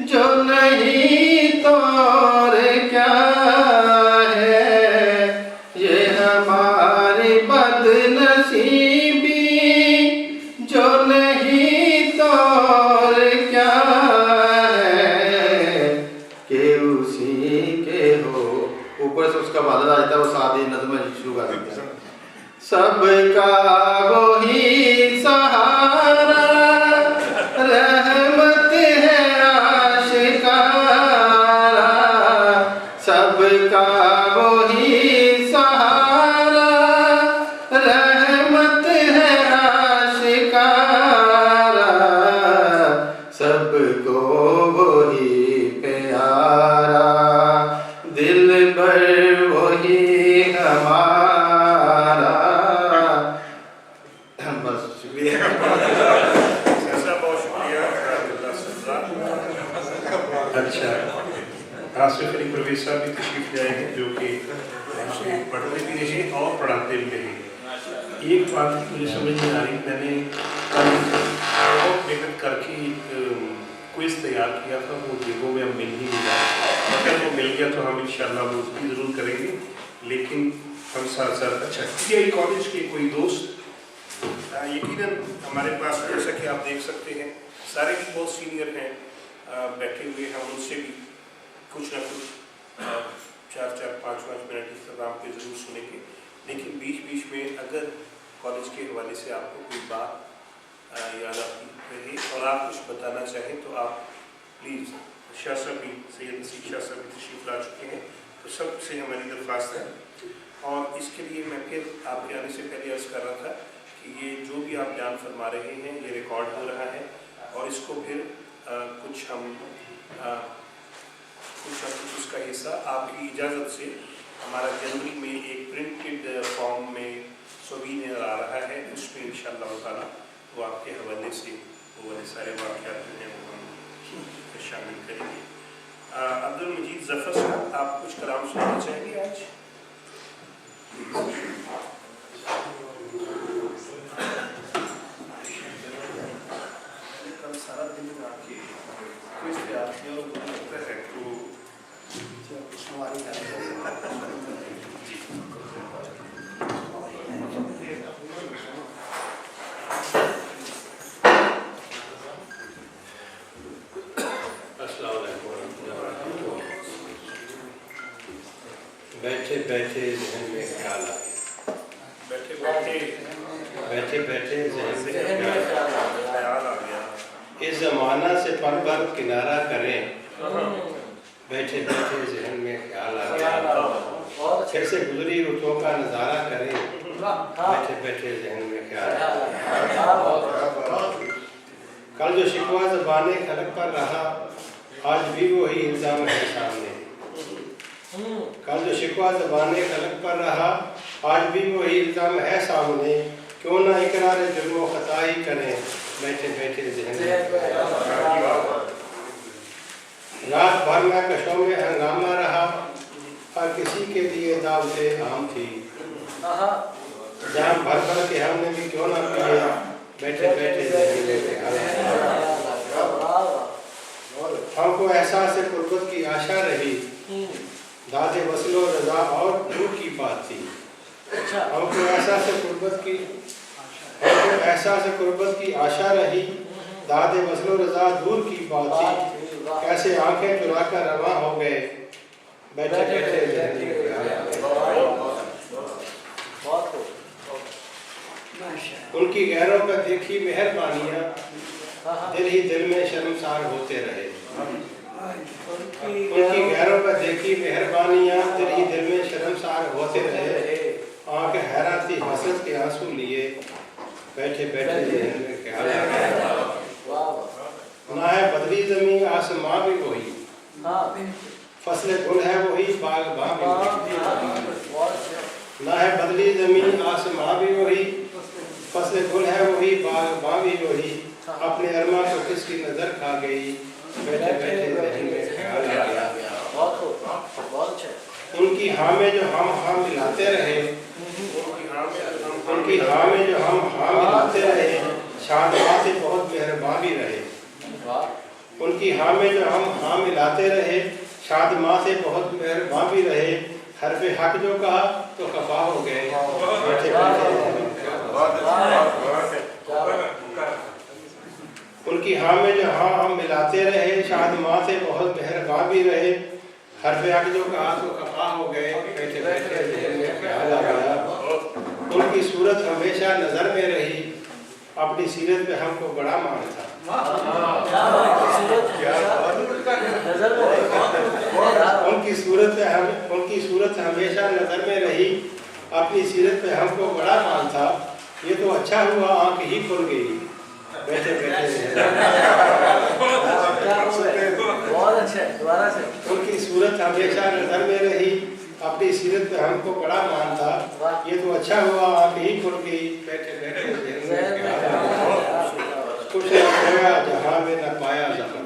[SPEAKER 5] جو نہیں تو اور کیا ہے, یہ ہماری بد نصیبی جو نہیں تو اور کیا ہے, کہ اسی کے ہو. اوپر سے اس کا بادل آتا ہے, وہ ساتھ ہی نظم شروع کر دیتا ہے. سب کا وہی سہارا رحمت ہے آشکارا, سب کا وہی سہارا رحمت ہے آشکارا, سب کو وہی پیارا, دل بر وہی ہمارا.
[SPEAKER 2] اچھا, آصف علی پرویز صاحب بھی تشریف لائے ہیں جو کہ پڑھتے بھی رہے اور پڑھاتے بھی رہے. ایک بات مجھے سمجھ نہیں آ رہی, میں نے بہت محنت کر کے کوئز تیار کیا تھا, وہ جگہوں میں اب مل نہیں ملا. اگر وہ مل گیا تو ہم انشاءاللہ وہ اس کی ضرور کریں گے. لیکن ہم ساتھ ساتھ اچھا TI کالج کے کوئی دوست, یقیناً ہمارے پاس جیسا کہ آپ دیکھ سکتے ہیں سارے بھی بہت سینئر ہیں بیٹھے ہوئے ہیں. ہم ان سے بھی کچھ نہ کچھ 4-5 منٹ اختتام پہ ضرور سنیں گے. لیکن بیچ میں اگر کالج کے حوالے سے آپ کو کوئی بات یاد آتی رہے اور آپ کچھ بتانا چاہیں تو آپ پلیز. شاہ صاحب بھی, سید نصیر شاہ صاحب بھی تشریف لا چکے ہیں, تو سب سے ہماری درخواست ہے. اور اس کے لیے میں پھر آپ کے آنے سے پہلے عرض کر رہا تھا کہ یہ جو بھی آپ بیان فرما رہے ہیں یہ ریکارڈ ہو رہا ہے, اور اس کو پھر کچھ اس کا حصہ آپ کی اجازت سے ہمارا جنوری میں ایک پرنٹڈ فارم میں سووینئر آ رہا ہے, اس میں انشاءاللہ تعالیٰ وہ آپ کے حوالے سے وہ والے سارے واقعات جو ہیں وہ ہم شامل کریں گے. عبدالمجید ظفر صاحب, آپ کچھ کلام سنانا چاہیں گے آج؟ کل سارا دن آپ کے کوئی تیار کیا اور مجھے لگتا ہے کہ ہماری السلام علیکم ورحمۃ اللہ وبرکاتہ. بیٹھے بیٹھے ذہن میں خیال آ گیا, بیٹھے بیٹھے ذہن میں خیال آ گیا, اس زمانہ سے پل بھر کنارہ کریں, بیٹھے بیٹھے ذہن میں خیال آ گیا, پھر سے گزری رتوں کا نظارہ کریں, بیٹھے بیٹھے ذہن میں خیال آ گیا. کل جو شکوہ زبان خلق پر رہا آج بھی وہی الزام ہے سامنے, کل جو شکوہ زبان خلق پر رہا آج بھی وہی الزام ہے سامنے, کیوں نہ اقرار جرم و خطا ہی کریں, بیٹھے بیٹھے ذہن میں.
[SPEAKER 6] रात भर महकशों में हंगामा रहा, हर किसी के लिए दावतें आम थी। जाम भर भर के हमने भी क्यों ना पिए, बैठे बैठे हमको एहसास कुर्बत की आशा रही, दादे वसलो रजा और दूर की बात थी। हमको एहसास कुर्बत की आशा रही, दादे वसलो रजा दूर की बात थी। कैसे आंखें चुरा कर रवा हो गए, बैठे बैठे उनकी गैरों पर देखी मेहरबानियाँ, दिल ही दिल में शर्मसार होते रहे। उनकी गैरों पर देखी मेहरबानियाँ, दिल ही दिल में शर्मसार होते रहे। आंखें हैराती हसरत के आंसू लिए, बैठे बैठे जहन में ख्याल आया। ना है बदली जमीन आसमां भी वही, फसले गुल है वही बागबां भी वही। ना है बदली जमीन आसमां भी वही, फसले गुल है वही बागबां भी वही। अपने अरमा को किसकी नजर खा गई, बैठे बैठे जहन में ख्याल आ गया। उनकी हाँ में जो हम हाँ मिलाते रहे, उनकी हाँ में जो हम हाँ मिलाते रहे, शादमां से बहुत मेहरबान भी रहे। उनकी हाँ में जो हम हाँ मिलाते रहे, शादमां से बहुत मेहरबान भी रहे। हरफे हक जो कहा तो खफा हो गए, बैठे बैठे। उनकी हाँ में जो हाँ हम मिलाते रहे, शादमां से बहुत मेहरबान भी रहे। हरफे हक जो कहा तो खफा हो गए, बैठे बैठे ख्याल आ गया। उनकी सूरत हमेशा नजर में रही, अपनी सीरत पे हमको बड़ा मान था। उनकी सूरत हमेशा नजर में रही, अपनी सीरत पे हमको बड़ा मान था। ये तो अच्छा हुआ आंख ही खुल गई, बैठे बैठे। उनकी सूरत हमेशा नजर में रही, अपनी सीरत पे हमको बड़ा मान था। ये तो अच्छा हुआ आंख ही खुल गई, बैठे बैठे। कुछ न खोया जहाँ में न पाया ज़फ़र,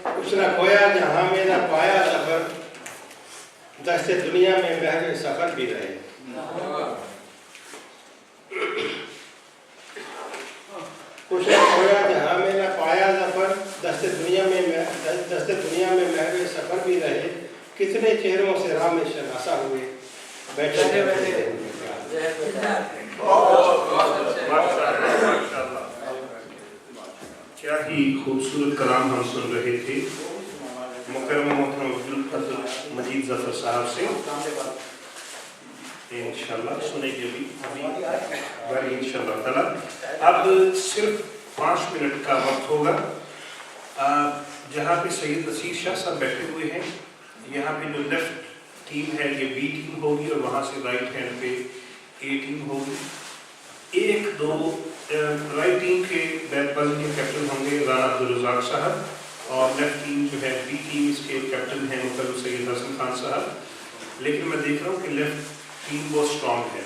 [SPEAKER 6] कुछ न खोया जहाँ में न पाया ज़फ़र, दस्ते दुनिया में महवे सफ़र भी रहे। कुछ न खोया जहाँ में न पाया ज़फ़र, दस्ते दुनिया में महवे सफ़र भी रहे। कितने चेहरों से राह में शनासा हुए, बैठे बैठे।
[SPEAKER 2] क्या ही खूबसूरत कलाम हम सुन रहे थे मुकर्रम मोहतरम अब्दुल फजल मजीद ज़फ़र साहब से। इंशाल्लाह सुनेंगे अभी इंशाल्लाह ताला। अब सिर्फ 5 मिनट का वक्त होगा। जहाँ पे सैयद नसीर शाह साहब बैठे हुए हैं, यहाँ पे जो लेफ्ट टीम है ये बी टीम होगी और वहाँ से राइट हैंड पे ए टीम होगी। 1-2 राइट टीम के बैटबॉलिंग के कैप्टन होंगे राना अब्दुल रज़ाक साहब और लेफ्ट टीम जो है बी टीम इसके कैप्टन हैं मुकर्रम सैयद हसन खान साहब। लेकिन मैं देख रहा हूँ कि लेफ्ट टीम बहुत स्ट्रॉन्ग है,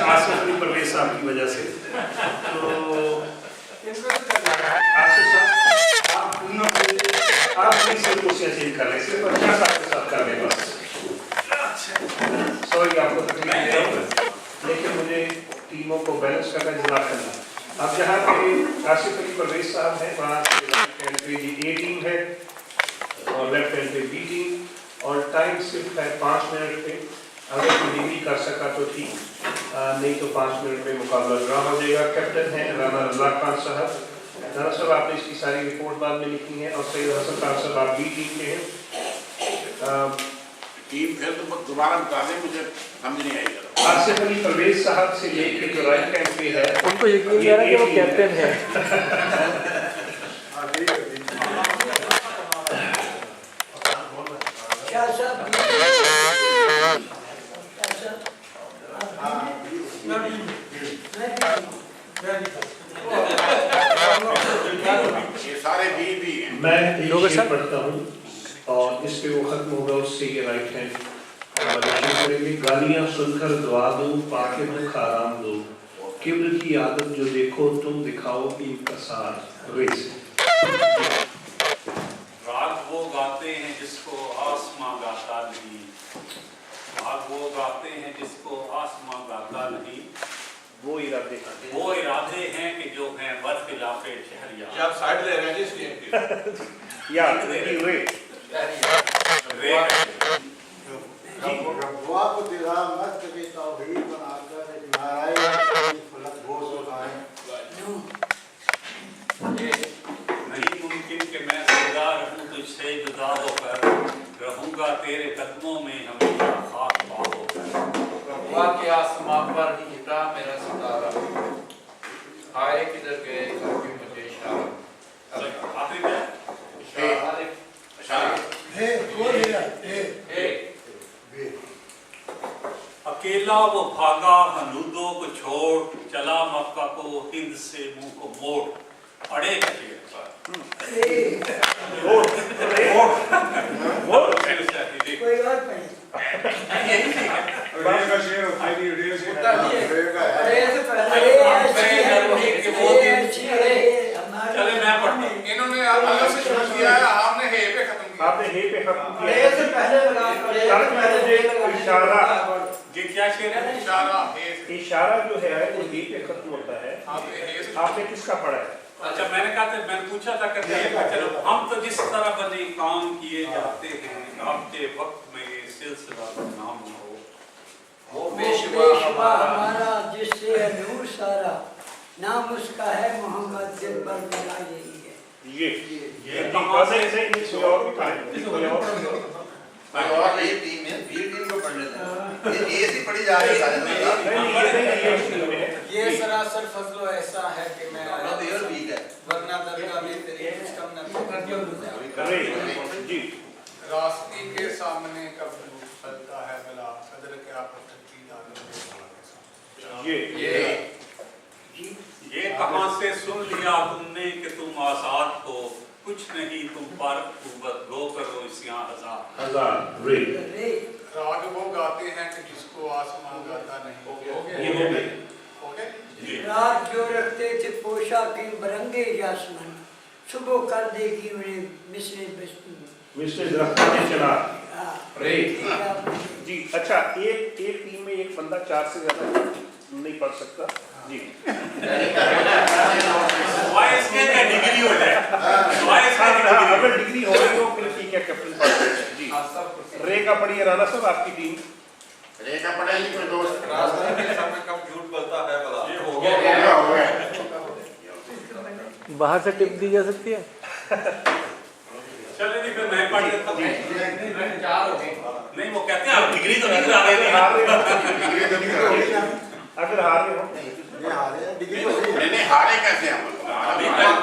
[SPEAKER 2] आसिफ अली परवेज साहब की वजह से। तो आसिफ साहब आप सिर्फ कुर्सियाँ चेंज कर लें, सिर्फ अच्छा साहब के साथ कर लें बस। सॉरी आपको तकलीफ दे रहा हूँ, लेकिन मुझे टीमों को बैलेंस करना जरूर करना। अब जहाँ पे आसिफ अली परवेज साहब हैं वहाँ राइट हैंड पे ए टीम है और लेफ्ट हैंड पे बी टीम, और टाइम सिर्फ है 5 मिनट पे। अगर कोई डिग्री कर सका तो ठीक, नहीं तो 5 मिनट में मुकाबला ड्रा हो जाएगा। कैप्टन है राना रज़ाक खान साहब। राना साहब आपने इसकी सारी रिपोर्ट बाद में लिखी है और सैयद हसन खान साहब आप बी टीम के हैं।
[SPEAKER 7] टीम फिर तो दोबारा बता दें, मुझे समझ नहीं आई।
[SPEAKER 2] आसिफ अली परवेज साहब से लेके जो राइट हैंड पे है
[SPEAKER 8] उनको यकीन नहीं आ रहा कि वो कैप्टन है।
[SPEAKER 1] क्या सब
[SPEAKER 7] ये सारे बी हैं।
[SPEAKER 2] मैं एक शेर पढ़ता हूँ और इस पे वो खत्म होगा, उससे ये राइट हैंड करेंगे। गालियाँ सुनकर दुआ दो, पाके दुख आराम दो, किब्र की आदत जो देखो तुम दिखाओ इनकसार। रे से
[SPEAKER 9] राग वो गाते हैं जिसको आसमां गाता नहीं, राग वो गाते हैं जिसको आसमां गाता नहीं,
[SPEAKER 2] वो इरादे
[SPEAKER 9] हैं कि जो हैं बरखिलाफे शहरियार।
[SPEAKER 7] क्या आप साइड ले रहे हैं जी इसकी?
[SPEAKER 2] या रे
[SPEAKER 4] रब्बा को तेरा मस्त की तौहीद बनाकर एक नारायण की फलक घोष उठाएं।
[SPEAKER 9] नहीं मुमकिन कि मैं जुदा रहूं तुझसे, जुदा होकर रहूंगा तेरे कदमों में हमेशा खाक पा होकर।
[SPEAKER 10] रब्बा के आसमां पर ही हिटा मेरा सितारा, आए किधर गए करके मुझे इशारा।
[SPEAKER 9] आखिरी क्या? अकेला वो भागा हनूदों को छोड़, चला मक्का को हिंद से मुंह को मोड़, अड़े कटे
[SPEAKER 1] कोई और पढ़े।
[SPEAKER 7] रेल का शेर होता है नहीं, रेल से
[SPEAKER 1] अरे से पहले
[SPEAKER 9] चले मैं पढ़ता हूँ।
[SPEAKER 7] इन्होंने अलग से शुरू किया है, आपने हे पे खत्म किया।
[SPEAKER 2] आपने हे पे खत्म
[SPEAKER 1] अरे
[SPEAKER 2] किया।
[SPEAKER 1] से पहले लगा, अरे से पहले
[SPEAKER 2] इशारा
[SPEAKER 9] ये क्या शेर है?
[SPEAKER 7] इशारा हे से।
[SPEAKER 2] इशारा जो है वो हे पे खत्म होता है।
[SPEAKER 7] आपने हे से।
[SPEAKER 2] आपने किसका पढ़ा है?
[SPEAKER 9] अच्छा मैंने कहा था, मैंने पूछा था कहते हैं चलो हम तो जिस तरह बने काम किए जाते हैं, आपके वक्त में ये सिलसिला नाम न हो।
[SPEAKER 10] वो
[SPEAKER 1] पेशवा हमारा जिससे है नूर सारा, नाम उसका है मोहम्मद, दिल पर मिला यही है।
[SPEAKER 2] ये कहां से कोई और भी पढ़े? कोई और
[SPEAKER 5] ये टीम है, बी टीम को पढ़ लेते हैं। ये ऐसी पढ़ी जा रही है सारे में।
[SPEAKER 10] ये सरासर फजलो ऐसा है कि मैं
[SPEAKER 5] तो ये वीक है।
[SPEAKER 10] वरना दरगाह में तेरे कुछ कम न
[SPEAKER 2] जी
[SPEAKER 6] रास्ते के सामने कब चलता है मिला कदर क्या पसंद
[SPEAKER 9] ये कहां से सुन लिया तुमने कि तुम आजाद हो, कुछ नहीं तुम पर कुव्वत गो करो इस्यां हजार।
[SPEAKER 2] रे
[SPEAKER 6] राग वो गाते हैं कि जिसको आसमान गाता नहीं।
[SPEAKER 2] ये हो गए।
[SPEAKER 1] रात जो रखते थे पोशा के बरंगे यासमन, सुबह कर देगी उन्हें मिसले
[SPEAKER 2] मिस्टर रखता है चला।
[SPEAKER 10] रे
[SPEAKER 2] जी अच्छा, एक टीम में एक बंदा 4 से ज्यादा नहीं पढ़ सकता जी।
[SPEAKER 9] वॉइस के क्या डिग्री हो जाए, वॉइस का डिग्री
[SPEAKER 2] अगर डिग्री हो तो फिर ठीक है, कैप्टन पढ़ सकते हैं जी। रे का पढ़िए राणा साहब, आपकी टीम।
[SPEAKER 5] रे का पढ़ेगी कोई दोस्त?
[SPEAKER 10] रास्ते के सामने कब झूठ बोलता है भला।
[SPEAKER 9] ये हो गया।
[SPEAKER 8] बाहर से टिप दी जा सकती है।
[SPEAKER 9] चले नहीं फिर मैं पढ़ लेता हूँ।
[SPEAKER 10] चार हो गए।
[SPEAKER 9] नहीं वो कहते हैं आप डिग्री तो नहीं करा रहे थे।
[SPEAKER 2] अगर हार रहे हो
[SPEAKER 4] ये हारे हैं, डिग्री हो गई।
[SPEAKER 5] नहीं हारे कैसे हम?
[SPEAKER 9] अभी तक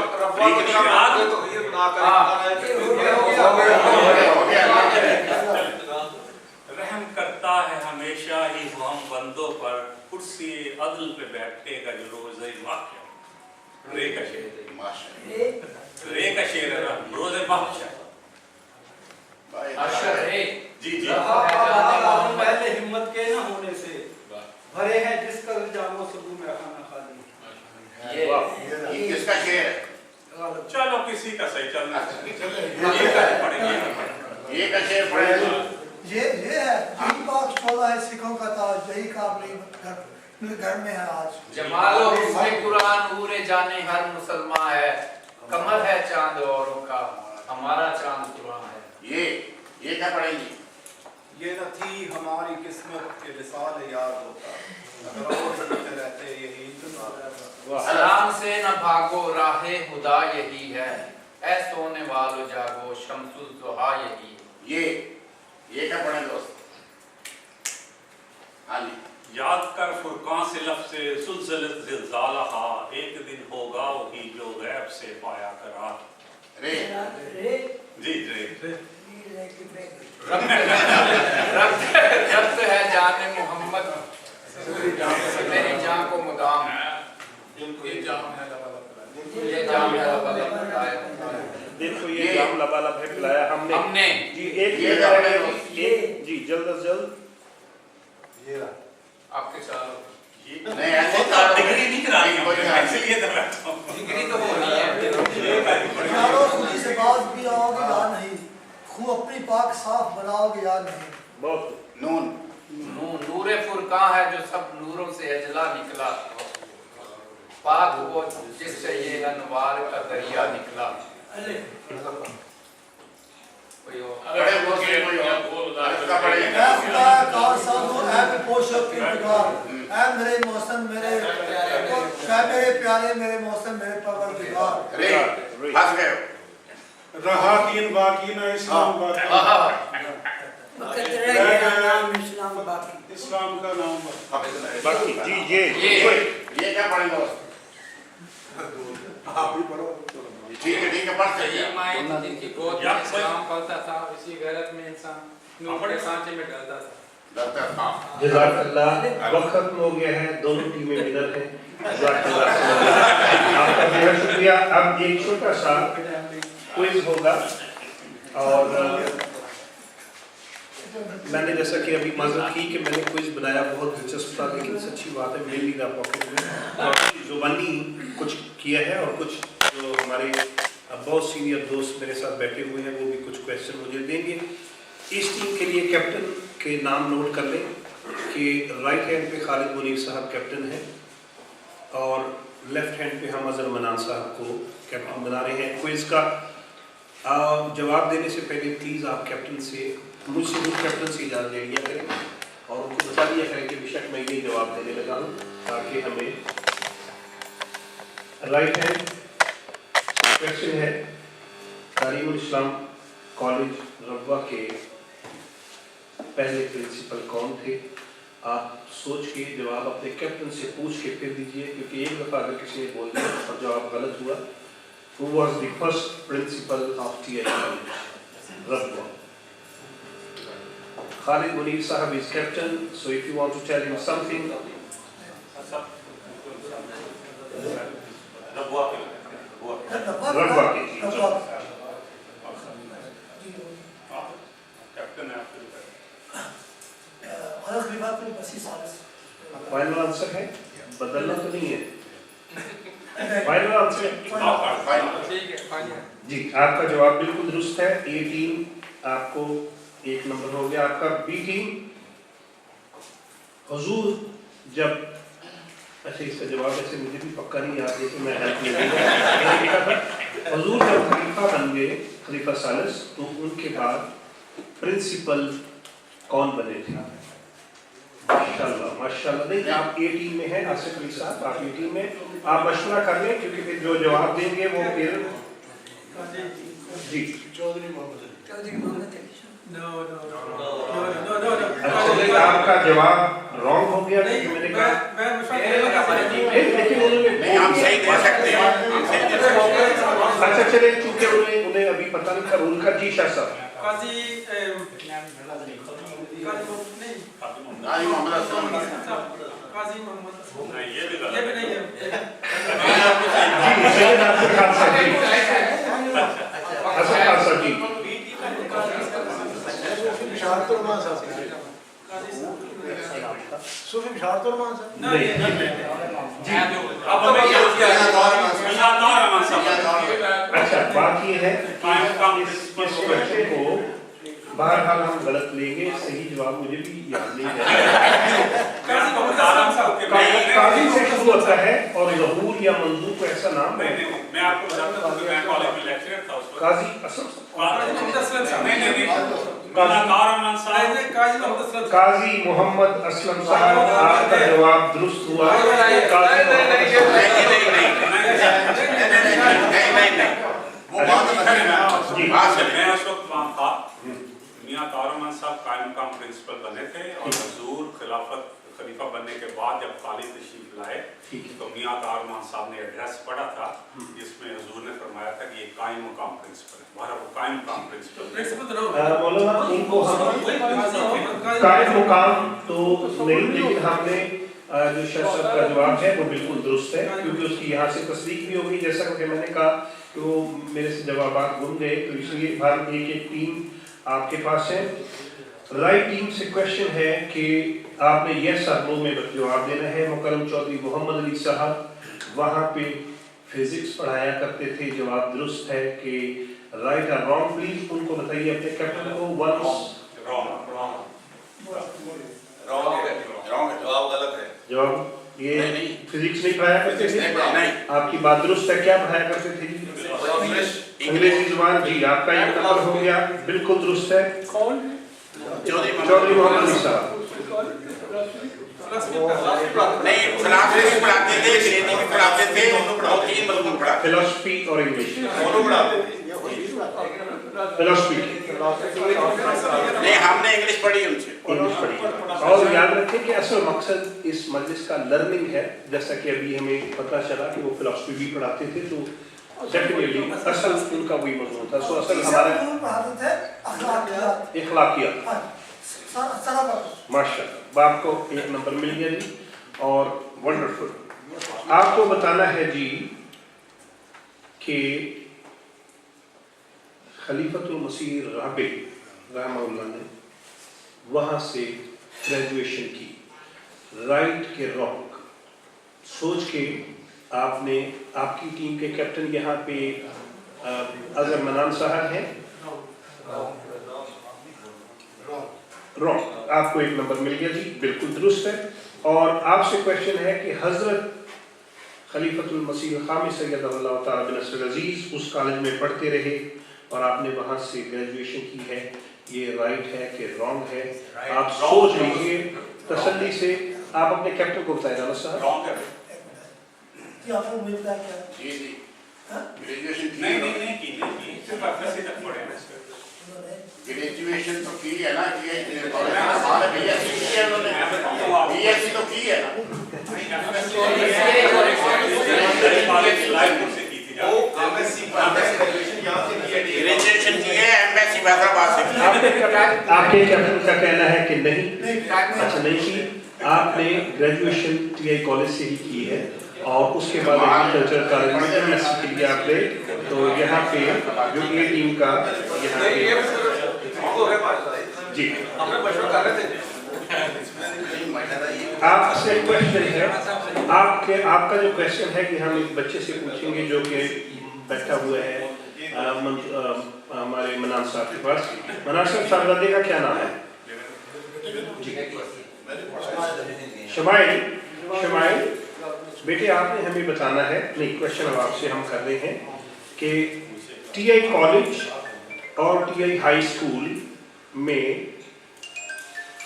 [SPEAKER 9] रहम करता है हमेशा ही वो हम बंदों पर, कुर्सी अदल पे बैठेगा जो रोज़े वाक़या। रे का शेर,
[SPEAKER 5] माशाल्लाह।
[SPEAKER 9] रे का शेर है ना, रोज़े वाक़या।
[SPEAKER 10] अशर रे
[SPEAKER 9] जी जी
[SPEAKER 4] पहले हिम्मत के न होने से भरे हैं जिसका जामो सबू में खाना खाली।
[SPEAKER 5] ये किसका शेर है?
[SPEAKER 9] चलो किसी का सही चलना
[SPEAKER 5] ये का शेर पढ़ेगा।
[SPEAKER 11] ये है तीन पाक 16 है सिखों का ताज, यही काबली घर में है आज।
[SPEAKER 10] जमालो हुस्न कुरान नूरे जाने हर मुसलमान है, कमर है चांद औरों का, हमारा चांद कुरान है।
[SPEAKER 5] ये क्या पढ़ेगी?
[SPEAKER 4] ये न थी हमारी किस्मत के विसाल यार होता, अगर और जीते रहते यही इंतजार।
[SPEAKER 10] सलाम से न भागो राहे खुदा यही है, ऐ सोने वालों जागो शम्सुल ज़ुहा यही है।
[SPEAKER 5] ये क्या पढ़े दोस्त? हाँ जी।
[SPEAKER 9] याद कर फुरकान से लफ्ज़े सुलज़लत ज़िलज़ालहा, एक दिन होगा वही जो गैब से पाया करार।
[SPEAKER 5] रे
[SPEAKER 9] जी जी
[SPEAKER 10] रब्त है जाने मोहम्मद मेरी जान को मुदाम,
[SPEAKER 6] ये जाम है लबालब।
[SPEAKER 10] ये जाम है लबालब।
[SPEAKER 2] देखो ये जाम लबालब है पिलाया हमने जी। एक जी जल्द अज जल्द
[SPEAKER 4] ये
[SPEAKER 10] आपके चारों
[SPEAKER 7] नहीं ऐसे
[SPEAKER 9] वो तो डिग्री नहीं करानी है, इसलिए तो बैठा हूँ।
[SPEAKER 10] डिग्री तो होनी है।
[SPEAKER 11] यारो खुदी से बात भी आओगे या नहीं, खूब अपनी पाक साफ बनाओगे या नहीं।
[SPEAKER 7] बहुत नून
[SPEAKER 10] नूरे फुरकां है जो सब नूरों से अजला निकला, पाक वो जिससे ये अनवार का दरिया निकला। कोई और?
[SPEAKER 7] बड़े बोल इसका बड़े
[SPEAKER 11] ऐ खुदा कार साधु ऐ पोषक किरदार, ऐ मेरे मौसम मेरे प्यारे मेरे मौसम मेरे परवरदिगार।
[SPEAKER 7] रे हंस गए
[SPEAKER 6] रहा तीन बाकी ना इस्लाम बाकी,
[SPEAKER 1] मुकद्दर है नाम इस्लाम बाकी।
[SPEAKER 6] इस्लाम का नाम
[SPEAKER 7] बाकी जी ये क्या पढ़ेंगे
[SPEAKER 6] आप ही पढ़ो।
[SPEAKER 7] ठीक है पढ़
[SPEAKER 10] ये
[SPEAKER 7] सकते
[SPEAKER 10] माए जिनकी गोद में सलाम पलता था, उसी गैरत में इंसान नूर के सांचे में डलता था।
[SPEAKER 7] डरता हाँ
[SPEAKER 2] जज़ाकल्लाह। वक्त खत्म हो गया है, दोनों टीमें विनर हैं। जज़ाकल्लाह आपका बहुत शुक्रिया। अब एक छोटा सा क्विज होगा और मैंने जैसा कि अभी माजरत की कि मैंने क्विज बनाया, बहुत दिलचस्प था, लेकिन सच्ची बात है मिल नहीं रहा पॉकेट में। जुबानी कुछ किया है और कुछ जो हमारे बहुत सीनियर दोस्त मेरे साथ बैठे हुए हैं वो भी कुछ क्वेश्चन मुझे देंगे। इस टीम के लिए कैप्टन के नाम नोट कर लें कि राइट हैंड पे खालिद मुनीर साहब कैप्टन हैं और लेफ्ट हैंड पे हम अजहर मनान साहब को कैप्टन बना रहे हैं। क्विज का जवाब देने से पहले प्लीज़ आप कैप्टन से मुझसे कैप्टन से इजाज़त ले लिया करें और उनको बता दिया करें कि बेशक मैं ये जवाब देने लगा हूँ, ताकि हमें राइट हैंड क्वेश्चन है तालीमुल इस्लाम कॉलेज रब्वा के पहले प्रिंसिपल कौन थे? आप सोच के जवाब अपने कैप्टन से पूछ के फिर दीजिए, क्योंकि एक दफ़ा अगर किसी ने बोल दिया और जवाब गलत हुआ, who was the first principal of TI College Rabwa? Khalid Munir Sahab is captain, so if you want to tell him something. रब्वा के फाइनल आंसर है, बदलना तो नहीं है। फाइनल आंसर जी, आपका जवाब बिल्कुल दुरुस्त है। ए टीम आपको 1 नंबर हो गया। आपका बी टीम हुजूर जब अच्छा इसका जवाब ऐसे मुझे भी पक्का नहीं याद है कि मैं हेल्प नहीं दूंगा। हुजूर जब खलीफा बन गए, खलीफा सालिस, तो उनके बाद प्रिंसिपल कौन बने थे? माशाल्लाह माशाल्लाह। नहीं आप ए टीम में हैं, आसिफ अली साहब आप ए टीम में, आप मशवरा कर लें क्योंकि फिर जो जवाब देंगे वो फिर जी
[SPEAKER 11] चौधरी मोहम्मद
[SPEAKER 2] एक्चुअली आपका जवाब रॉन्ग हो गया क्योंकि मैंने कहा लेकिन उन्होंने
[SPEAKER 7] नहीं हम सही दे सकते हैं
[SPEAKER 2] अच्छा चले चूंकि उन्हें अभी पता नहीं था रूल का। जी शाह साहब
[SPEAKER 7] मोहम्मद असलम
[SPEAKER 9] नहीं ये भी गलत है।
[SPEAKER 2] अच्छा बात ये है इस क्वेश्चन को बहरहाल हम गलत लेंगे, सही जवाब मुझे भी याद नहीं है। काजी से शुरू होता है और ज़हूर या मंजूर को ऐसा नाम है।
[SPEAKER 9] मैं आपको बताता हूं कि मैं कॉलेज में लेक्चरर था उस वक्त।
[SPEAKER 2] काजी असलम काजी मोहम्मद असलम साहब आपका जवाब दुरुस्त हुआ।
[SPEAKER 9] मैं उस वक्त वहाँ था, मियाँ तारुमान साहब कायम मकाम प्रिंसिपल बने थे और हुजूर खलीफा बनने के बाद जब कॉलेज तशरीफ लाए तो मियाँ तारुमान साहब ने एड्रेस पढ़ा था जिसमें हुजूर ने फरमाया था कि ये कायम मकाम प्रिंसिपल है। हमारा वो कायम मकाम प्रिंसिपल
[SPEAKER 2] मौलाना इनको हम कायम मुकाम तो नहीं, लेकिन हमने जो शाह साहब का जवाब है वो बिल्कुल दुरुस्त है क्योंकि उसकी यहाँ से तस्दीक भी हो गई। जैसा कि मैंने कहा कि वो मेरे से जवाब गुम गए, तो इसलिए भारत एक टीम आपके पास है। राइट टीम से क्वेश्चन है कि आपने यस और नो में जवाब देना है। मुकरम चौधरी मोहम्मद अली साहब वहाँ पे फिजिक्स पढ़ाया करते थे, जवाब दुरुस्त है कि राइट और रॉन्ग, प्लीज उनको बताइए अपने कैप्टन को।
[SPEAKER 7] जवाब गलत है।
[SPEAKER 2] जवाब ये फिजिक्स नहीं पढ़ाया करते थे? आपकी बात दुरुस्त है, क्या पढ़ाया करते थे जी? अंग्रेजी जुबान। जी आपका एक नंबर हो गया, बिल्कुल दुरुस्त है। कौन? चौधरी मोहम्मद अली साहब।
[SPEAKER 7] नहीं, फिलॉसफी पढ़ाते थे, अंग्रेजी भी पढ़ाते थे, और 3 मजमून पढ़ाते थे।
[SPEAKER 2] फिलॉसफी और इंग्लिश
[SPEAKER 7] दोनों पढ़ाते थे।
[SPEAKER 2] फिलॉसफी
[SPEAKER 7] नहीं, हमने इंग्लिश पढ़ी उनसे।
[SPEAKER 2] इंग्लिश पढ़ी। और याद रखें कि असल मकसद इस मजलिस का लर्निंग है, जैसा कि अभी हमें पता चला कि वो फिलॉसफी भी पढ़ाते थे, तो डेफिनेटली असल उनका वही मजमून था। सो असल हमारा इखलाकियात। माशाअल्लाह, आपको 1 नंबर मिल गया जी, और वंडरफुल। आपको बताना है जी कि खलीफतुल मसीह राबी रहमहुल्लाह ने वहाँ से ग्रेजुएशन की। राइट के रॉन्ग सोच के आपने, आपकी टीम के कैप्टन यहाँ पे अजहर मनान साहब हैं। रॉन्ग, आपको 1 नंबर मिल गया जी, बिल्कुल दुरुस्त है। और आपसे क्वेश्चन है कि हजरत खलीफतुल मसीह खामिस सय्यदहुल्लाह तआला बिन नस्र अजीज उस कॉलेज में पढ़ते रहे और आपने वहाँ से ग्रेजुएशन की है, ये राइट है कि रॉन्ग है? आप सोच लीजिए तसल्ली से, आप अपने कैप्टन को बताएं। राना साहब
[SPEAKER 7] रॉन्ग है।
[SPEAKER 3] जी जी
[SPEAKER 7] ग्रेजुएशन
[SPEAKER 9] नहीं सिर्फ अपने से तक पढ़े हैं।
[SPEAKER 7] ग्रेजुएशन तो की है ना, बीएससी की है उन्होंने, बीएससी तो की है ना। ग्रेजुएशन की है, एमएससी हैदराबाद से की है।
[SPEAKER 2] आपके कैप्टन का कहना है कि नहीं, अच्छा नहीं की, आपने ग्रेजुएशन टीआई कॉलेज से ही की है और उसके बाद एग्रीकल्चर कॉलेज में एमएससी के लिए आप गए। तो यहाँ पे जो ए टीम का यहाँ पे जी आपसे क्वेश्चन है, आपका जो क्वेश्चन है कि हम एक बच्चे से पूछेंगे जो कि बैठा हुआ है हमारे मनान साहब के पास। मनान साहब, साहबजादे का क्या नाम है जी? शमाइल बेटे, आपने हमें बताना है, नहीं क्वेश्चन अब आपसे हम कर रहे हैं कि टीआई कॉलेज और टीआई हाई स्कूल में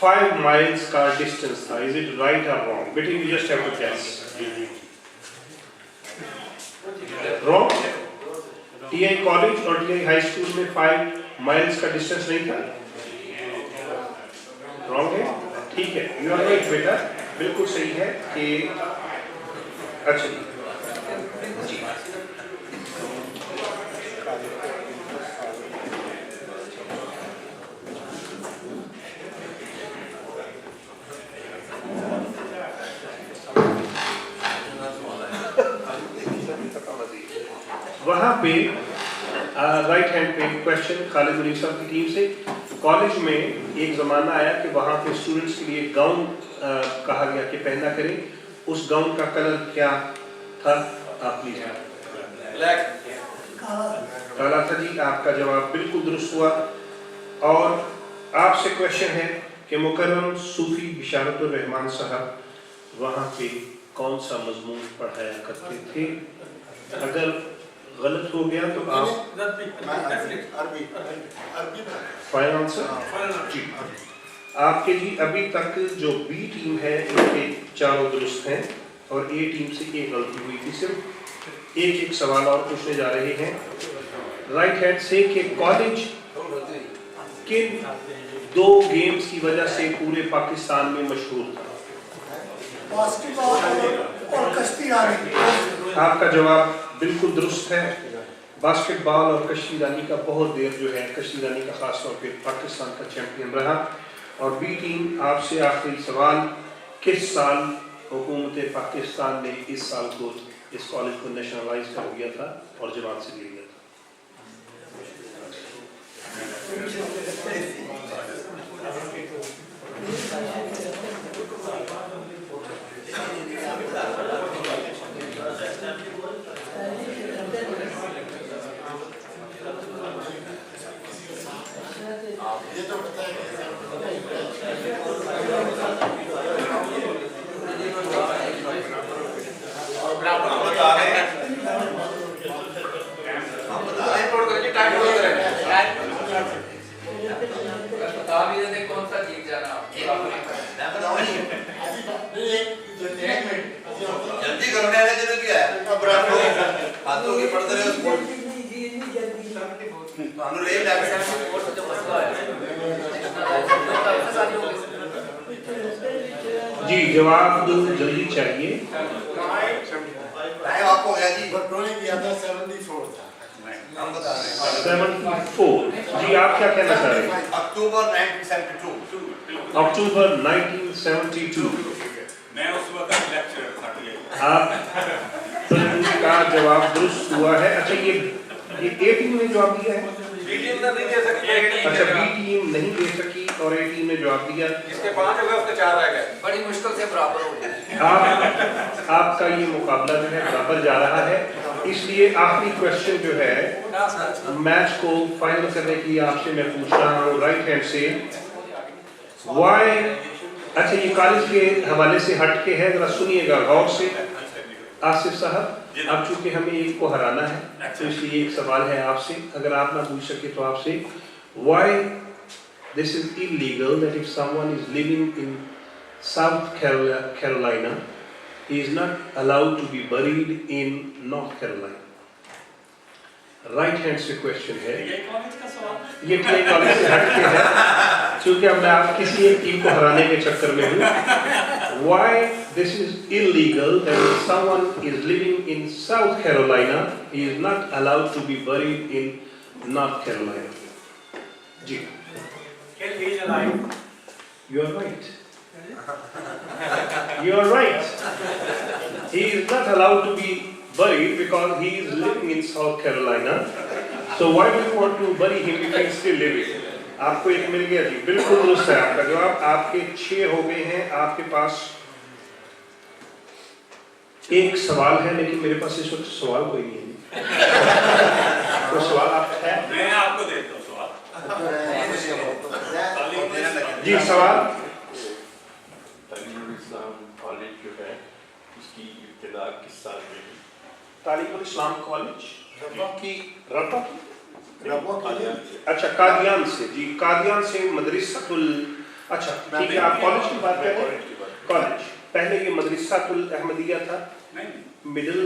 [SPEAKER 2] 5 माइल्स का डिस्टेंस था। इज इट राइट और रॉन्ग? बेटे you just have to guess. Wrong? TI college और टीआई हाई स्कूल में 5 माइल्स का डिस्टेंस नहीं था? रॉन्ग है, ठीक है, यू आर राइट बेटा, बिल्कुल सही है कि अच्छा जी वहाँ पे राइट हैंड पे क्वेश्चन खालिद मुनीर साहब की टीम से। कॉलेज में एक ज़माना आया कि वहाँ पे स्टूडेंट्स के लिए गाउन कहा गया कि पहना करें, उस गाउन का कलर क्या था? आप प्लीज। काला था जी, आपका जवाब बिल्कुल दुरुस्त हुआ। और आपसे क्वेश्चन है कि मुकर्रम सूफी बिशारतुर रहमान साहब वहाँ पे कौन सा मजमून पढ़ाया करते थे? अगर गलत हो गया तो आप फाइनल आंसर जी। आपके जी अभी तक जो बी टीम है उनके 4 दुरुस्त हैं और ए टीम से एक गलती हुई थी। सिर्फ एक सवाल और पूछने जा रहे हैं। राइट हैंड से कि कॉलेज किन 2 गेम्स की वजह से पूरे पाकिस्तान में मशहूर था?
[SPEAKER 11] बास्केटबॉल और कश्ती रानी।
[SPEAKER 2] आपका जवाब बिल्कुल दुरुस्त है। बास्केटबॉल और कश्ती रानी का बहुत देर जो है, कश्ती रानी का खास तौर पे पाकिस्तान का चैंपियन रहा। और बी टीम, आपसे आखिरी सवाल, किस साल हुकूमत पाकिस्तान ने इस साल को इस कॉलेज को नेशनलाइज कर दिया था और जमात से ले लिया था?
[SPEAKER 10] मुकाबले में कौन सा जीत जाना?
[SPEAKER 12] जल्दी करने वाले जरूर क्या है हाथों की पड़ते रहे उसको तो हम ले
[SPEAKER 2] जी जवाब दो जल्दी चाहिए।
[SPEAKER 12] टाइम आपको गया जी बटोले किया था 74 था हम बता रहे हैं
[SPEAKER 2] 74 जी आप क्या कहना चाह रहे हैं?
[SPEAKER 12] अक्टूबर 1972
[SPEAKER 2] अक्टूबर 1972
[SPEAKER 9] मैं उस वक्त लेक्चर था।
[SPEAKER 2] आप का जवाब दुरुस्त हुआ है। अच्छा ये ए टीम ने जवाब दिया है?
[SPEAKER 12] बी टीम नहीं दे सकती।
[SPEAKER 2] अच्छा बी टीम नहीं दे सकी और ए टीम ने जवाब दिया।
[SPEAKER 12] जिसके 5 हो गए उसके 4 रह गए।
[SPEAKER 10] बड़ी मुश्किल से बराबर हो गया।
[SPEAKER 2] आपका ये मुकाबला जो है बराबर जा रहा है, इसलिए आखिरी क्वेश्चन जो है मैच को फाइनल करने के लिए आपसे मैं पूछ रहा हूँ राइट हैंड से व्हाई। अच्छा ये कॉलेज के हवाले से हट के है, जरा सुनिएगा गौर से आसिफ साहब। अब चूंकि हमें एक को हराना है तो इसलिए एक सवाल है आपसे, अगर आप ना पूछ सके तो आपसे why this is illegal that if someone is living in south Carolina he is not allowed to be buried in North Carolina. Right hand से क्वेश्चन है, ये टीआई कॉलेज से हट के है क्योंकि अब मैं आप किसी एक टीम को हराने के चक्कर में हूँ। Why this is illegal that if someone is living in South Carolina, he is not allowed to be buried in North Carolina? Ji,
[SPEAKER 6] he is alive.
[SPEAKER 2] You are right. You are right. He is not allowed to be buried because he is living in South Carolina. So why do you want to bury him if he is still living? आपको एक मिल गया जी, बिल्कुल दुरुस्त है आपका जवाब। आपके 6 हो गए हैं, आपके पास एक सवाल है लेकिन मेरे पास इस वक्त सवाल कोई नहीं है। तो सवाल आप है?
[SPEAKER 9] मैं आपको देता हूँ सवाल।
[SPEAKER 2] जी सवाल।
[SPEAKER 13] तालीम-उल-इस्लाम कॉलेज जो है उसकी इब्तिदा किस साल में हुई?
[SPEAKER 2] तालीम-उल-इस्लाम कॉलेज अच्छा कादियान से जी, कादियान से मदरसातुल। अच्छा ठीक है, आप कॉलेज की बात कर रहे हैं। कॉलेज पहले ये मदरसातुल अहमदिया था, मिडिल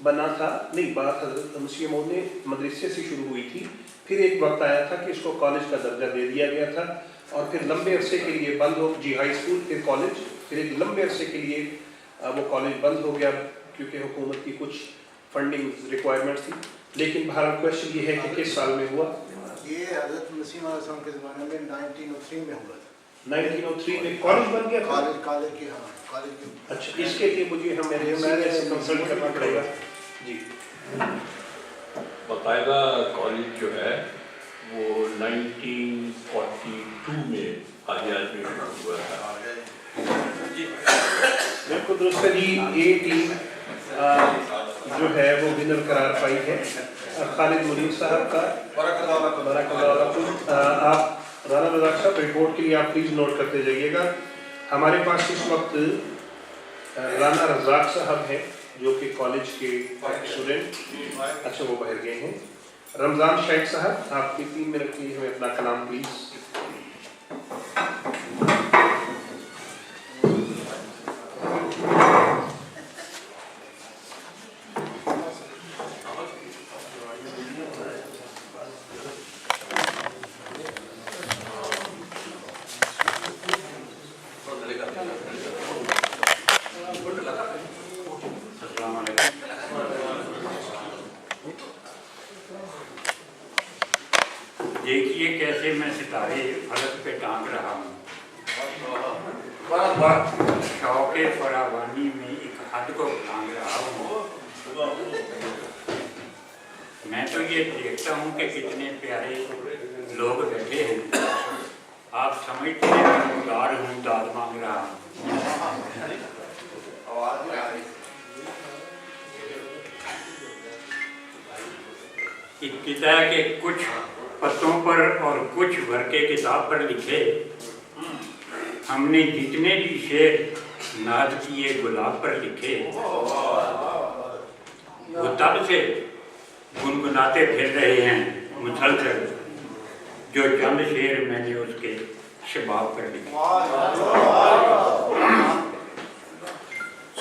[SPEAKER 2] बना था, नहीं बात हज़रत मसीह मौद ने मदरसे से शुरू हुई थी, फिर एक वक्त आया था कि इसको कॉलेज का दर्जा दे दिया गया था और फिर लंबे अरसे के लिए बंद हो जी, हाई स्कूल फिर कॉलेज, फिर एक लंबे अरसे के लिए वो कॉलेज बंद हो गया क्योंकि हुकूमत की कुछ फंडिंग रिक्वायरमेंट थी। लेकिन भारत क्वेश्चन ये है कि किस साल में हुआ?
[SPEAKER 12] ये हज़रत मसीह मौद के ज़माने में 1903 में हुआ था।
[SPEAKER 2] 1903 में कॉलेज बन गया था?
[SPEAKER 12] कॉलेज की हाँ कॉलेज की।
[SPEAKER 2] अच्छा इसके लिए मुझे हम मेरे से कंसल्ट करना पड़ेगा जी।
[SPEAKER 13] बाकायदा कॉलेज जो है वो 1942 में आज़ाद में हुआ था।
[SPEAKER 2] बिल्कुल दुरुस्त है जी। ए टीम जो है वो विनर करार पाई है खालिद मुनीर साहब का। आप राना रज़ाक साहब रिपोर्ट के लिए आप प्लीज़ नोट करते जाइएगा। हमारे पास इस वक्त राना रज़ाक साहब हैं जो कि कॉलेज के स्टूडेंट, अच्छा वो बाहर गए हैं। रमज़ान शेख साहब आपके 3 मिनट के लिए हमें अपना कलाम प्लीज़।
[SPEAKER 14] देखिए कैसे मैं सितारे फलक पे टांग रहा हूँ। शौके फरावानी में एक हद को टांग रहा हूँ। मैं तो ये देखता हूँ कि कितने प्यारे लोग बैठे हैं। आप समझते हैं मैं उदार हूँ, दाद मांग रहा हूँ। इब्तिदा के कुछ पत्तों पर और कुछ वर्के किताब पर लिखे हमने जितने भी शेर नाद किए गुलाब पर लिखे। वो तब से गुनगुनाते फिर रहे हैं मुसलसल, जो चंद शेर मैंने उसके शबाब पर लिखे।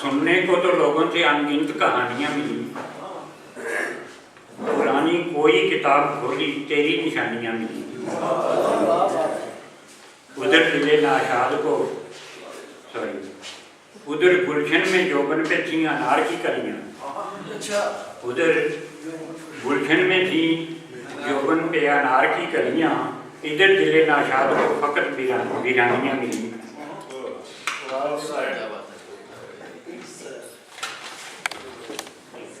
[SPEAKER 14] सुनने को तो लोगों से अनगिनत कहानियां मिली, पुरानी कोई किताब खोली तेरी निशानियां मिली। उधर दिले नाशाद को उधर गुलशन में जोबन पे थी अनार की कलियां, उधर गुलशन में थी जोबन पे अनार की कलियां, इधर दिले नाशाद को फकत वीरानियां मिली।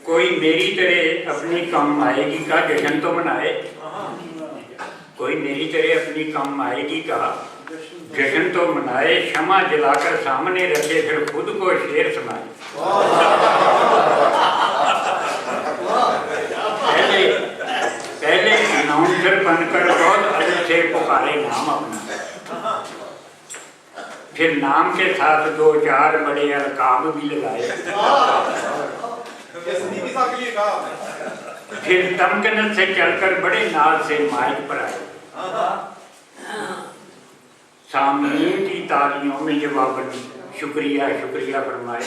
[SPEAKER 14] कोई मेरी तरह अपनी कम आएगी का जश्न तो मनाए, कोई मेरी तरह अपनी कम आएगी का जश्न तो मनाए, क्षमा जलाकर सामने रखे फिर खुद को शेर सुनाए। पहले अनाउंसर बनकर बहुत अदब से पुकारे नाम अपना, फिर नाम के साथ दो चार बड़े अलकाब भी लगाए, फिर तमकनत से चलकर बड़े नाज से माइक पर आए। सामने की तालियों में जवाबन शुक्रिया शुक्रिया फरमाए।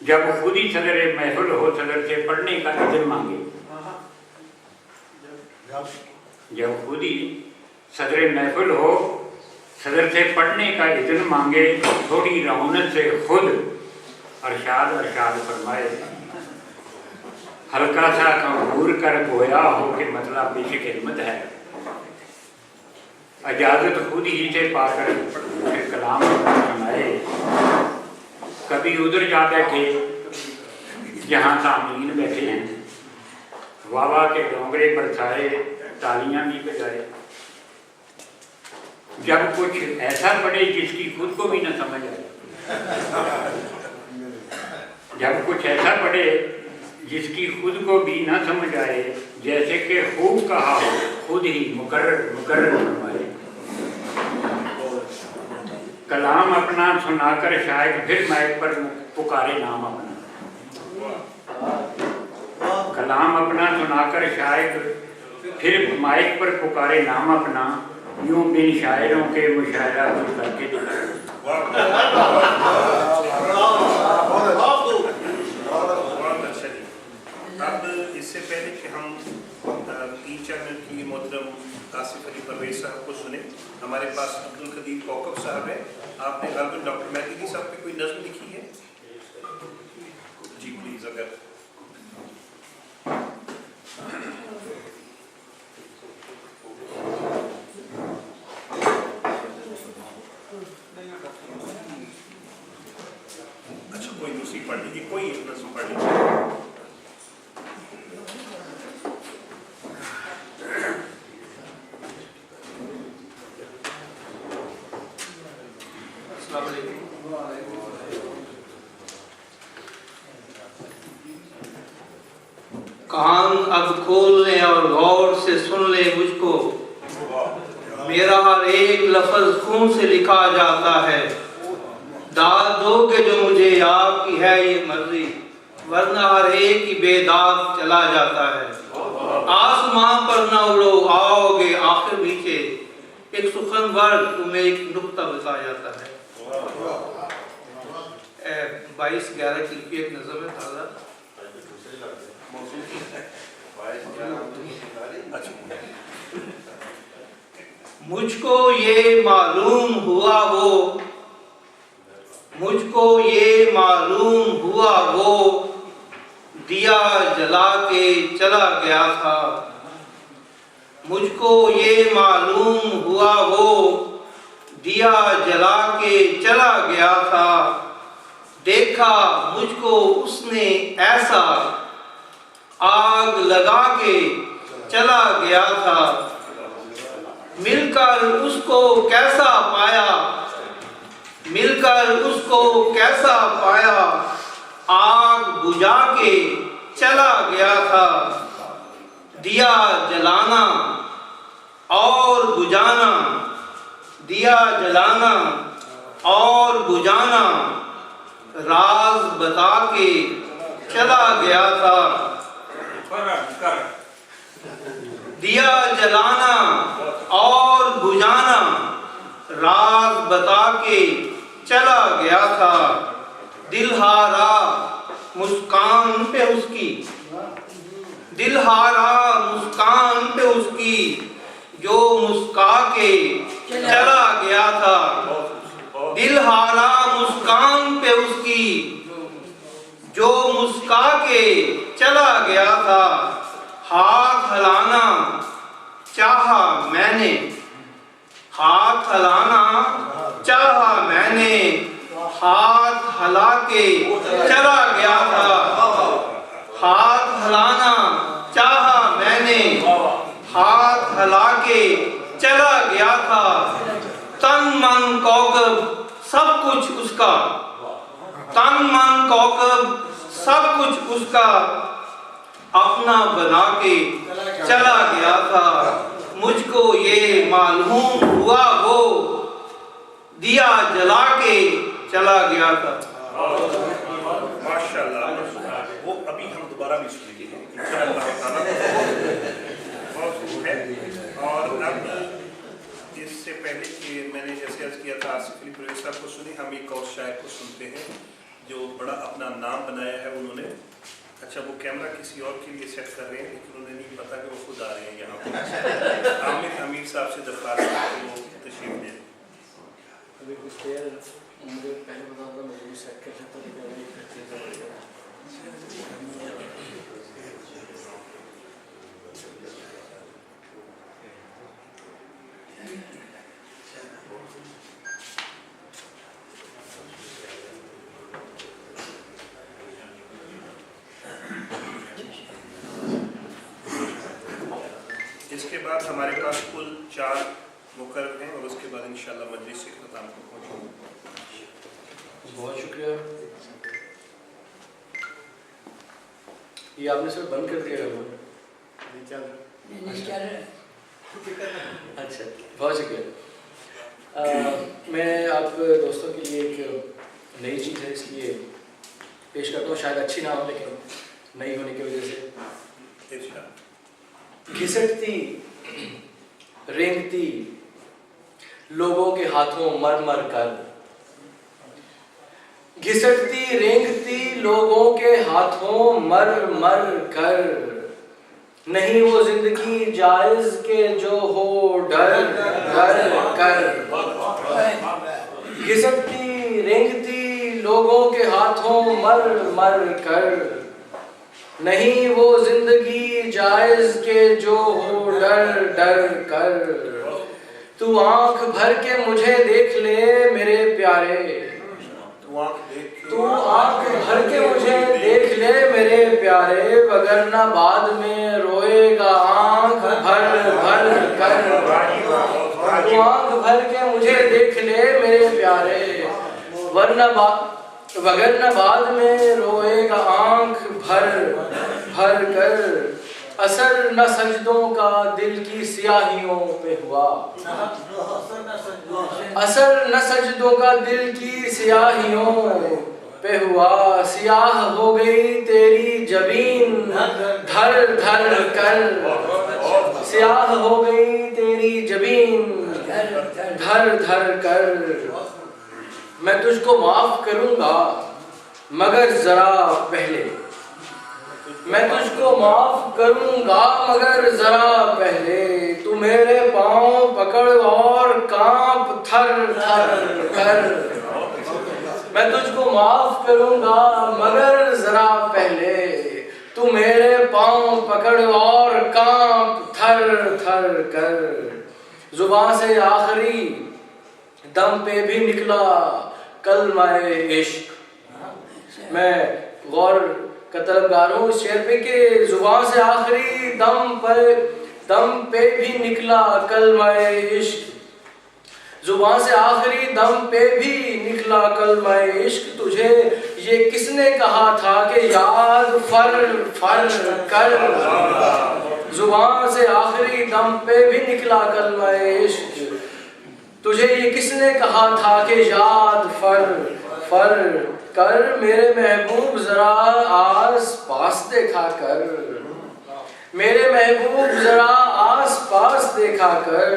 [SPEAKER 14] जब खुद ही सदर महफिल हो सदर से पढ़ने का इज़्न मांगे, जब खुद ही सदर महफिल हो सदर से पढ़ने का इज़्न मांगे, थोड़ी रौनक से खुद अरशाद अरशाद फरमाए। हल्का सा कंगूर कर गोया हो कि मतलब पीछे खिदमत है, इजाजत खुद ही से पाकर फिर कलाम सुनाए। कभी उधर जा बैठे जहाँ सामीन बैठे हैं, वावा के डोंगरे बरसाए तालियां भी बजाए। जब कुछ ऐसा पड़े जिसकी खुद को भी न समझ आए, जब कुछ ऐसा पड़े जिसकी खुद को भी न समझ आए, जैसे कि खूब कहा हो खुद ही मुकर्रर मुकर्रर फरमाए। कलाम अपना सुनाकर शायद फिर माइक पर पुकारे नाम अपना, कलाम अपना सुनाकर शायद फिर माइक पर पुकारे नाम अपना, यूं बिन शायरों के मुशायरा करके दिखाए।
[SPEAKER 2] अब इससे पहले कि हम 3-4 मिनट की मोहतरम कासिफ अली परवेज साहब को सुने, हमारे पास अब्दुल कदीर कौकब साहब है। आपने गालिबन डॉक्टर मेहदी साहब पे कोई नज़्म लिखी है जी, प्लीज। अगर अच्छा कोई दूसरी पढ़ लीजिए, कोई एक नज़्म पढ़ लीजिए।
[SPEAKER 15] कान अब खोल ले और गौर से सुन ले मुझको, मेरा हर एक लफ्ज खून से लिखा जाता है। दाद दोगे जो मुझे आपकी है ये मर्जी, वरना हर एक की बेदाद चला जाता है। आसमां पर न उड़ो आओगे आखिर नीचे, एक सुखनवर तुम्हें एक नुक्ता बता जाता है। 22-11 की एक नज़म है ताज़ा। मुझको ये मालूम हुआ वो, मुझको ये मालूम हुआ वो, दिया जला के चला गया था। मुझको ये मालूम हुआ वो, दिया जला के चला गया था। देखा मुझको उसने ऐसा, आग लगा के चला गया था। मिलकर उसको कैसा पाया, मिलकर उसको कैसा पाया, आग बुझा के चला गया था। दिया जलाना और बुझाना, दिया जलाना और बुझाना, राज बता के चला गया था। दिया जलाना और راز بتا کے چلا گیا تھا، دل ہارا مسکان پہ اس کی، دل ہارا مسکان پہ اس کی، جو مسکا کے چلا گیا تھا، دل ہارا مسکان پہ اس کی، جو مسکا کے چلا گیا تھا، ہاتھ ہلانا چاہا میں نے، ہاتھ ہلانا چاہا میں نے، ہاتھ ہلا کے چلا گیا تھا، ہاتھ ہلانا چاہا میں نے، ہاتھ ہلا کے چلا گیا تھا، تن من کوکب سب کچھ اس کا، تن من کوکب سب کچھ اس کا، اپنا بنا کے چلا گیا تھا، مجھ کو یہ معلوم ہوا وہ دیا جلا کے چلا گیا تھا۔
[SPEAKER 2] ماشاءاللہ، وہ ابھی ہم دوبارہ بھی سنیں گے انشاءاللہ تعالیٰ، بہت خوب ہے۔ اور اب اس سے پہلے کہ میں نے جیسے عرض کیا تھا آصف علی پرویز صاحب کو سنی، ہم ایک اور شاعر کو سنتے ہیں جو بڑا اپنا نام بنایا ہے انہوں نے۔ اچھا وہ کیمرہ کسی اور کے لیے سیٹ کر رہے ہیں لیکن انہیں نہیں پتا کہ وہ خود آ رہے ہیں یہاں پہ۔ عامر حمید صاحب سے درخواست ہے کہ وہ تشریف دیں۔
[SPEAKER 16] مجھے پہلے بتا دو مجھے بھی سیٹ کر سکتا ہوں۔
[SPEAKER 2] اس کے بعد ہمارے پاس کل 4 مقرر ہیں اور اس کے بعد انشاءاللہ مجلس سے اختتام کو پہنچیں گے۔
[SPEAKER 16] بہت شکریہ۔ یہ آپ نے سر بند کر دیا اچھا بہت شکریہ۔ میں آپ دوستوں کے لیے ایک نئی چیز ہے اس لیے پیش کرتا ہوں، شاید اچھی نہ ہو لیکن نئی ہونے کی وجہ سے۔ گھسٹتی رینگتی لوگوں کے ہاتھوں مر مر کر، گھسٹتی رینگتی لوگوں کے ہاتھوں مر مر کر، نہیں وہ زندگی جائز کے جو ہو ڈر ڈر کر، گھسٹتی رینگتی لوگوں کے ہاتھوں مر مر کر، نہیں وہ زندگی جائز کے جو ہو ڈر ڈر کر، تو آنکھ بھر کے مجھے دیکھ لے میرے پیارے، تو آنکھ بھر کے مجھے دیکھ لے میرے پیارے، وگرنہ بعد میں روئے گا آنکھ بھر بھر کر، تو آنکھ بھر کے مجھے دیکھ لے میرے پیارے، وگرنہ بعد میں روئے گا آنکھ بھر بھر کر، اثر نہ سجدوں کا دل کی سیاہیوں پہ ہوا، اثر نہ سجدوں کا دل کی سیاہیوں پہ ہوا، سیاہ ہو گئی تیری جبین دھر دھر کر، سیاہ ہو گئی تیری جبین دھر دھر کر، میں تجھ کو معاف کروں گا مگر ذرا پہلے، میں تجھ کو معاف کروں گا مگر ذرا پہلے، تو میرے پاؤں پکڑ اور کانپ تھر تھر کر، میں تجھ کو معاف کروں گا مگر ذرا پہلے، تو میرے پاؤں پکڑ اور کانپ تھر تھر کر، زبان سے آخری دم پہ بھی نکلا کلمہ عشق، میں غور کا طلبگار ہوں اس شعر پہ کہ زبان سے آخری دم پہ بھی نکلا کلمہ عشق، زبان سے آخری دم پہ بھی نکلا کلمہ عشق، تجھے یہ کس نے کہا تھا کہ یاد فر فر کر، زبان سے آخری دم پہ بھی نکلا کلمہ عشق، تجھے یہ کس نے کہا تھا کہ یاد فر فر کر، میرے محبوب ذرا آس پاس دیکھا کر، میرے محبوب ذرا آس پاس دیکھا کر،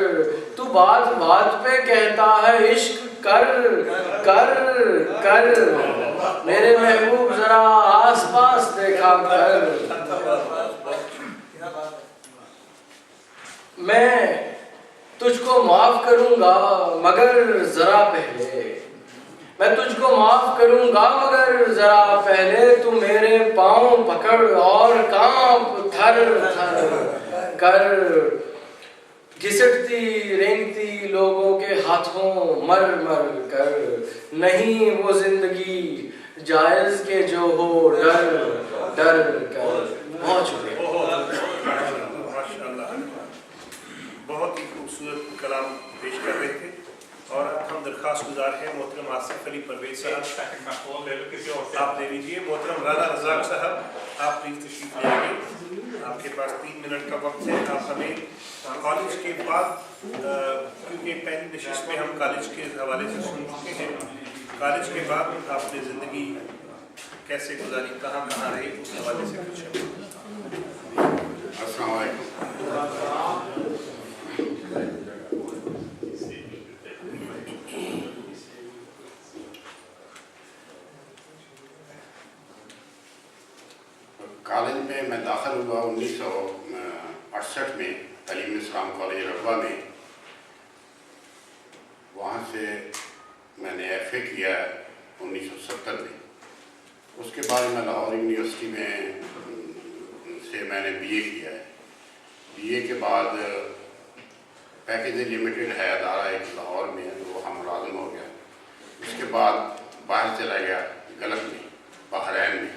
[SPEAKER 16] تو بات بات پہ کہتا ہے عشق کر کر کر، میرے محبوب ذرا آس پاس دیکھا کر، میں تجھ کو معاف کروں گا مگر ذرا پہلے، میں تجھ کو معاف کروں گا مگر ذرا پہلے، تو میرے پاؤں پکڑ اور کانپ تھر تھر کر، گھسٹتی رینگتی لوگوں کے ہاتھوں مر مر کر، نہیں وہ زندگی جائز کے جو ہو ڈر ڈر کر۔ بہت شکریہ۔
[SPEAKER 2] بہت ہی خوبصورت کلام پیش کر رہے تھے، اور اب ہم درخواست گزار ہیں محترم آصف علی پرویز صاحب، آپ لے لیجیے۔ محترم رانا رزاق صاحب، آپ پلیز تشریف لے آئیے، آپ کے پاس 3 منٹ کا وقت ہے۔ آپ ہمیں کالج کے بعد، کیونکہ پہلی نشست میں ہم کالج کے حوالے سے سن چکے ہیں، کالج کے بعد آپ نے زندگی کیسے گزاری، کہاں کہاں رہے، اس حوالے سے کچھ۔
[SPEAKER 7] السلام علیکم۔ کالج میں میں داخل ہوا 1968 میں تعلیم اسلام کالج رغبہ میں، وہاں سے میں نے ایف اے کیا 1970 میں۔ اس کے بعد میں لاہور یونیورسٹی میں سے میں نے بی اے کیا ہے۔ بی اے کے بعد پیکیج لمیٹڈ ہے ادارہ ایک لاہور میں، تو وہاں ملازم ہو گیا۔ اس کے بعد باہر چلا گیا گلف میں، بحرین میں،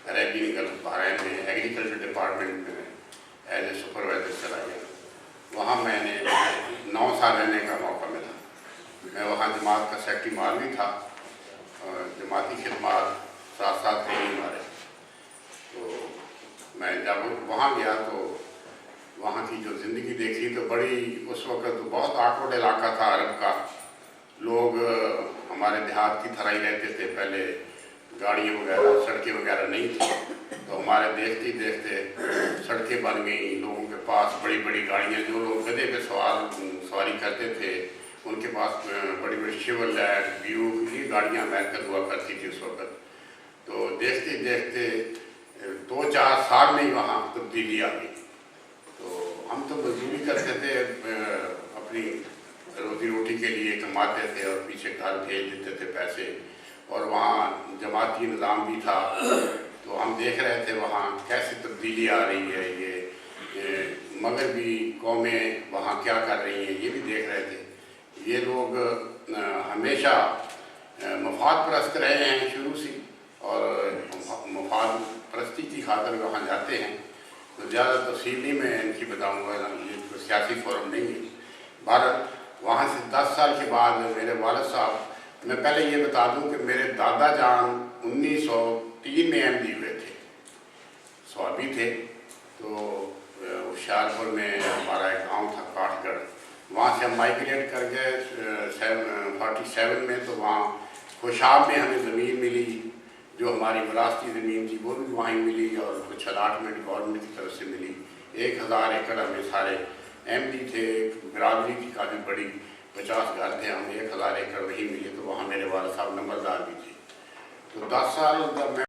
[SPEAKER 7] عربین گلف بحرین میں ایگریکلچر ڈپارٹمنٹ میں ایز اے سپروائزر چلا گیا۔ وہاں میں نے 9 سال رہنے کا موقع ملا۔ میں وہاں جماعت کا سیکٹری معاون تھا، اور جماعتی خدمات ساتھ ساتھ تھے ہمارے۔ تو میں جب وہاں گیا تو وہاں کی جو زندگی دیکھی تو بڑی، اس وقت تو بہت آکورڈ علاقہ تھا عرب کا، لوگ ہمارے دیہات کی طرح ہی رہتے تھے، پہلے گاڑیاں وغیرہ سڑکیں وغیرہ نہیں تھیں، تو ہمارے دیکھتے دیکھتے سڑکیں بن گئیں، لوگوں کے پاس بڑی بڑی گاڑیاں، جو لوگ گدھے پہ سواری کرتے تھے ان کے پاس بڑی بڑی شیورلیٹ بیوک یہ گاڑیاں محفوظ ہوا کرتی تھی اس وقت۔ تو دیکھتے دیکھتے 2-4 سال میں ہی وہاں تبدیلی آ گئی۔ تو ہم تو مزدوری کرتے تھے، اپنی روزی روٹی کے لیے کماتے تھے اور پیچھے گھر بھیج دیتے تھے پیسے، اور وہاں جماعتی نظام بھی تھا، تو ہم دیکھ رہے تھے وہاں کیسے تبدیلی آ رہی ہے، یہ مغربی قومیں وہاں کیا کر رہی ہیں یہ بھی دیکھ رہے تھے۔ یہ لوگ ہمیشہ مفاد پرست رہے ہیں شروع سے، اور مفاد پرستی کی خاطر وہاں جاتے ہیں۔ تو زیادہ تفصیل نہیں میں ان کی بتاؤں گا، یہ کوئی سیاسی فورم نہیں ہے۔ بہرحال وہاں سے 10 سال کے بعد میرے والد صاحب، میں پہلے یہ بتا دوں کہ میرے دادا جان 1903 میں ایم ڈی ہوئے تھے، سوابی تھے۔ تو ہوشیارپور میں ہمارا ایک گاؤں تھا کاٹھ گڑھ، وہاں سے ہم مائیگریٹ کر گئے 47 میں، تو وہاں خوشاب میں ہمیں زمین ملی، جو ہماری وراثتی زمین تھی وہ بھی وہیں ملی، اور کچھ الاٹمنٹ گورنمنٹ کی طرف سے ملی۔ 1000 ایکڑ ہمیں سارے ایم ڈی تھے، برادری کی کافی بڑی 50 گھر تھے، ہمیں 1000 ایکڑ وہی ملے، تو وہاں میرے والد صاحب نمبردار بھی تھے۔ تو 10 سال جب میں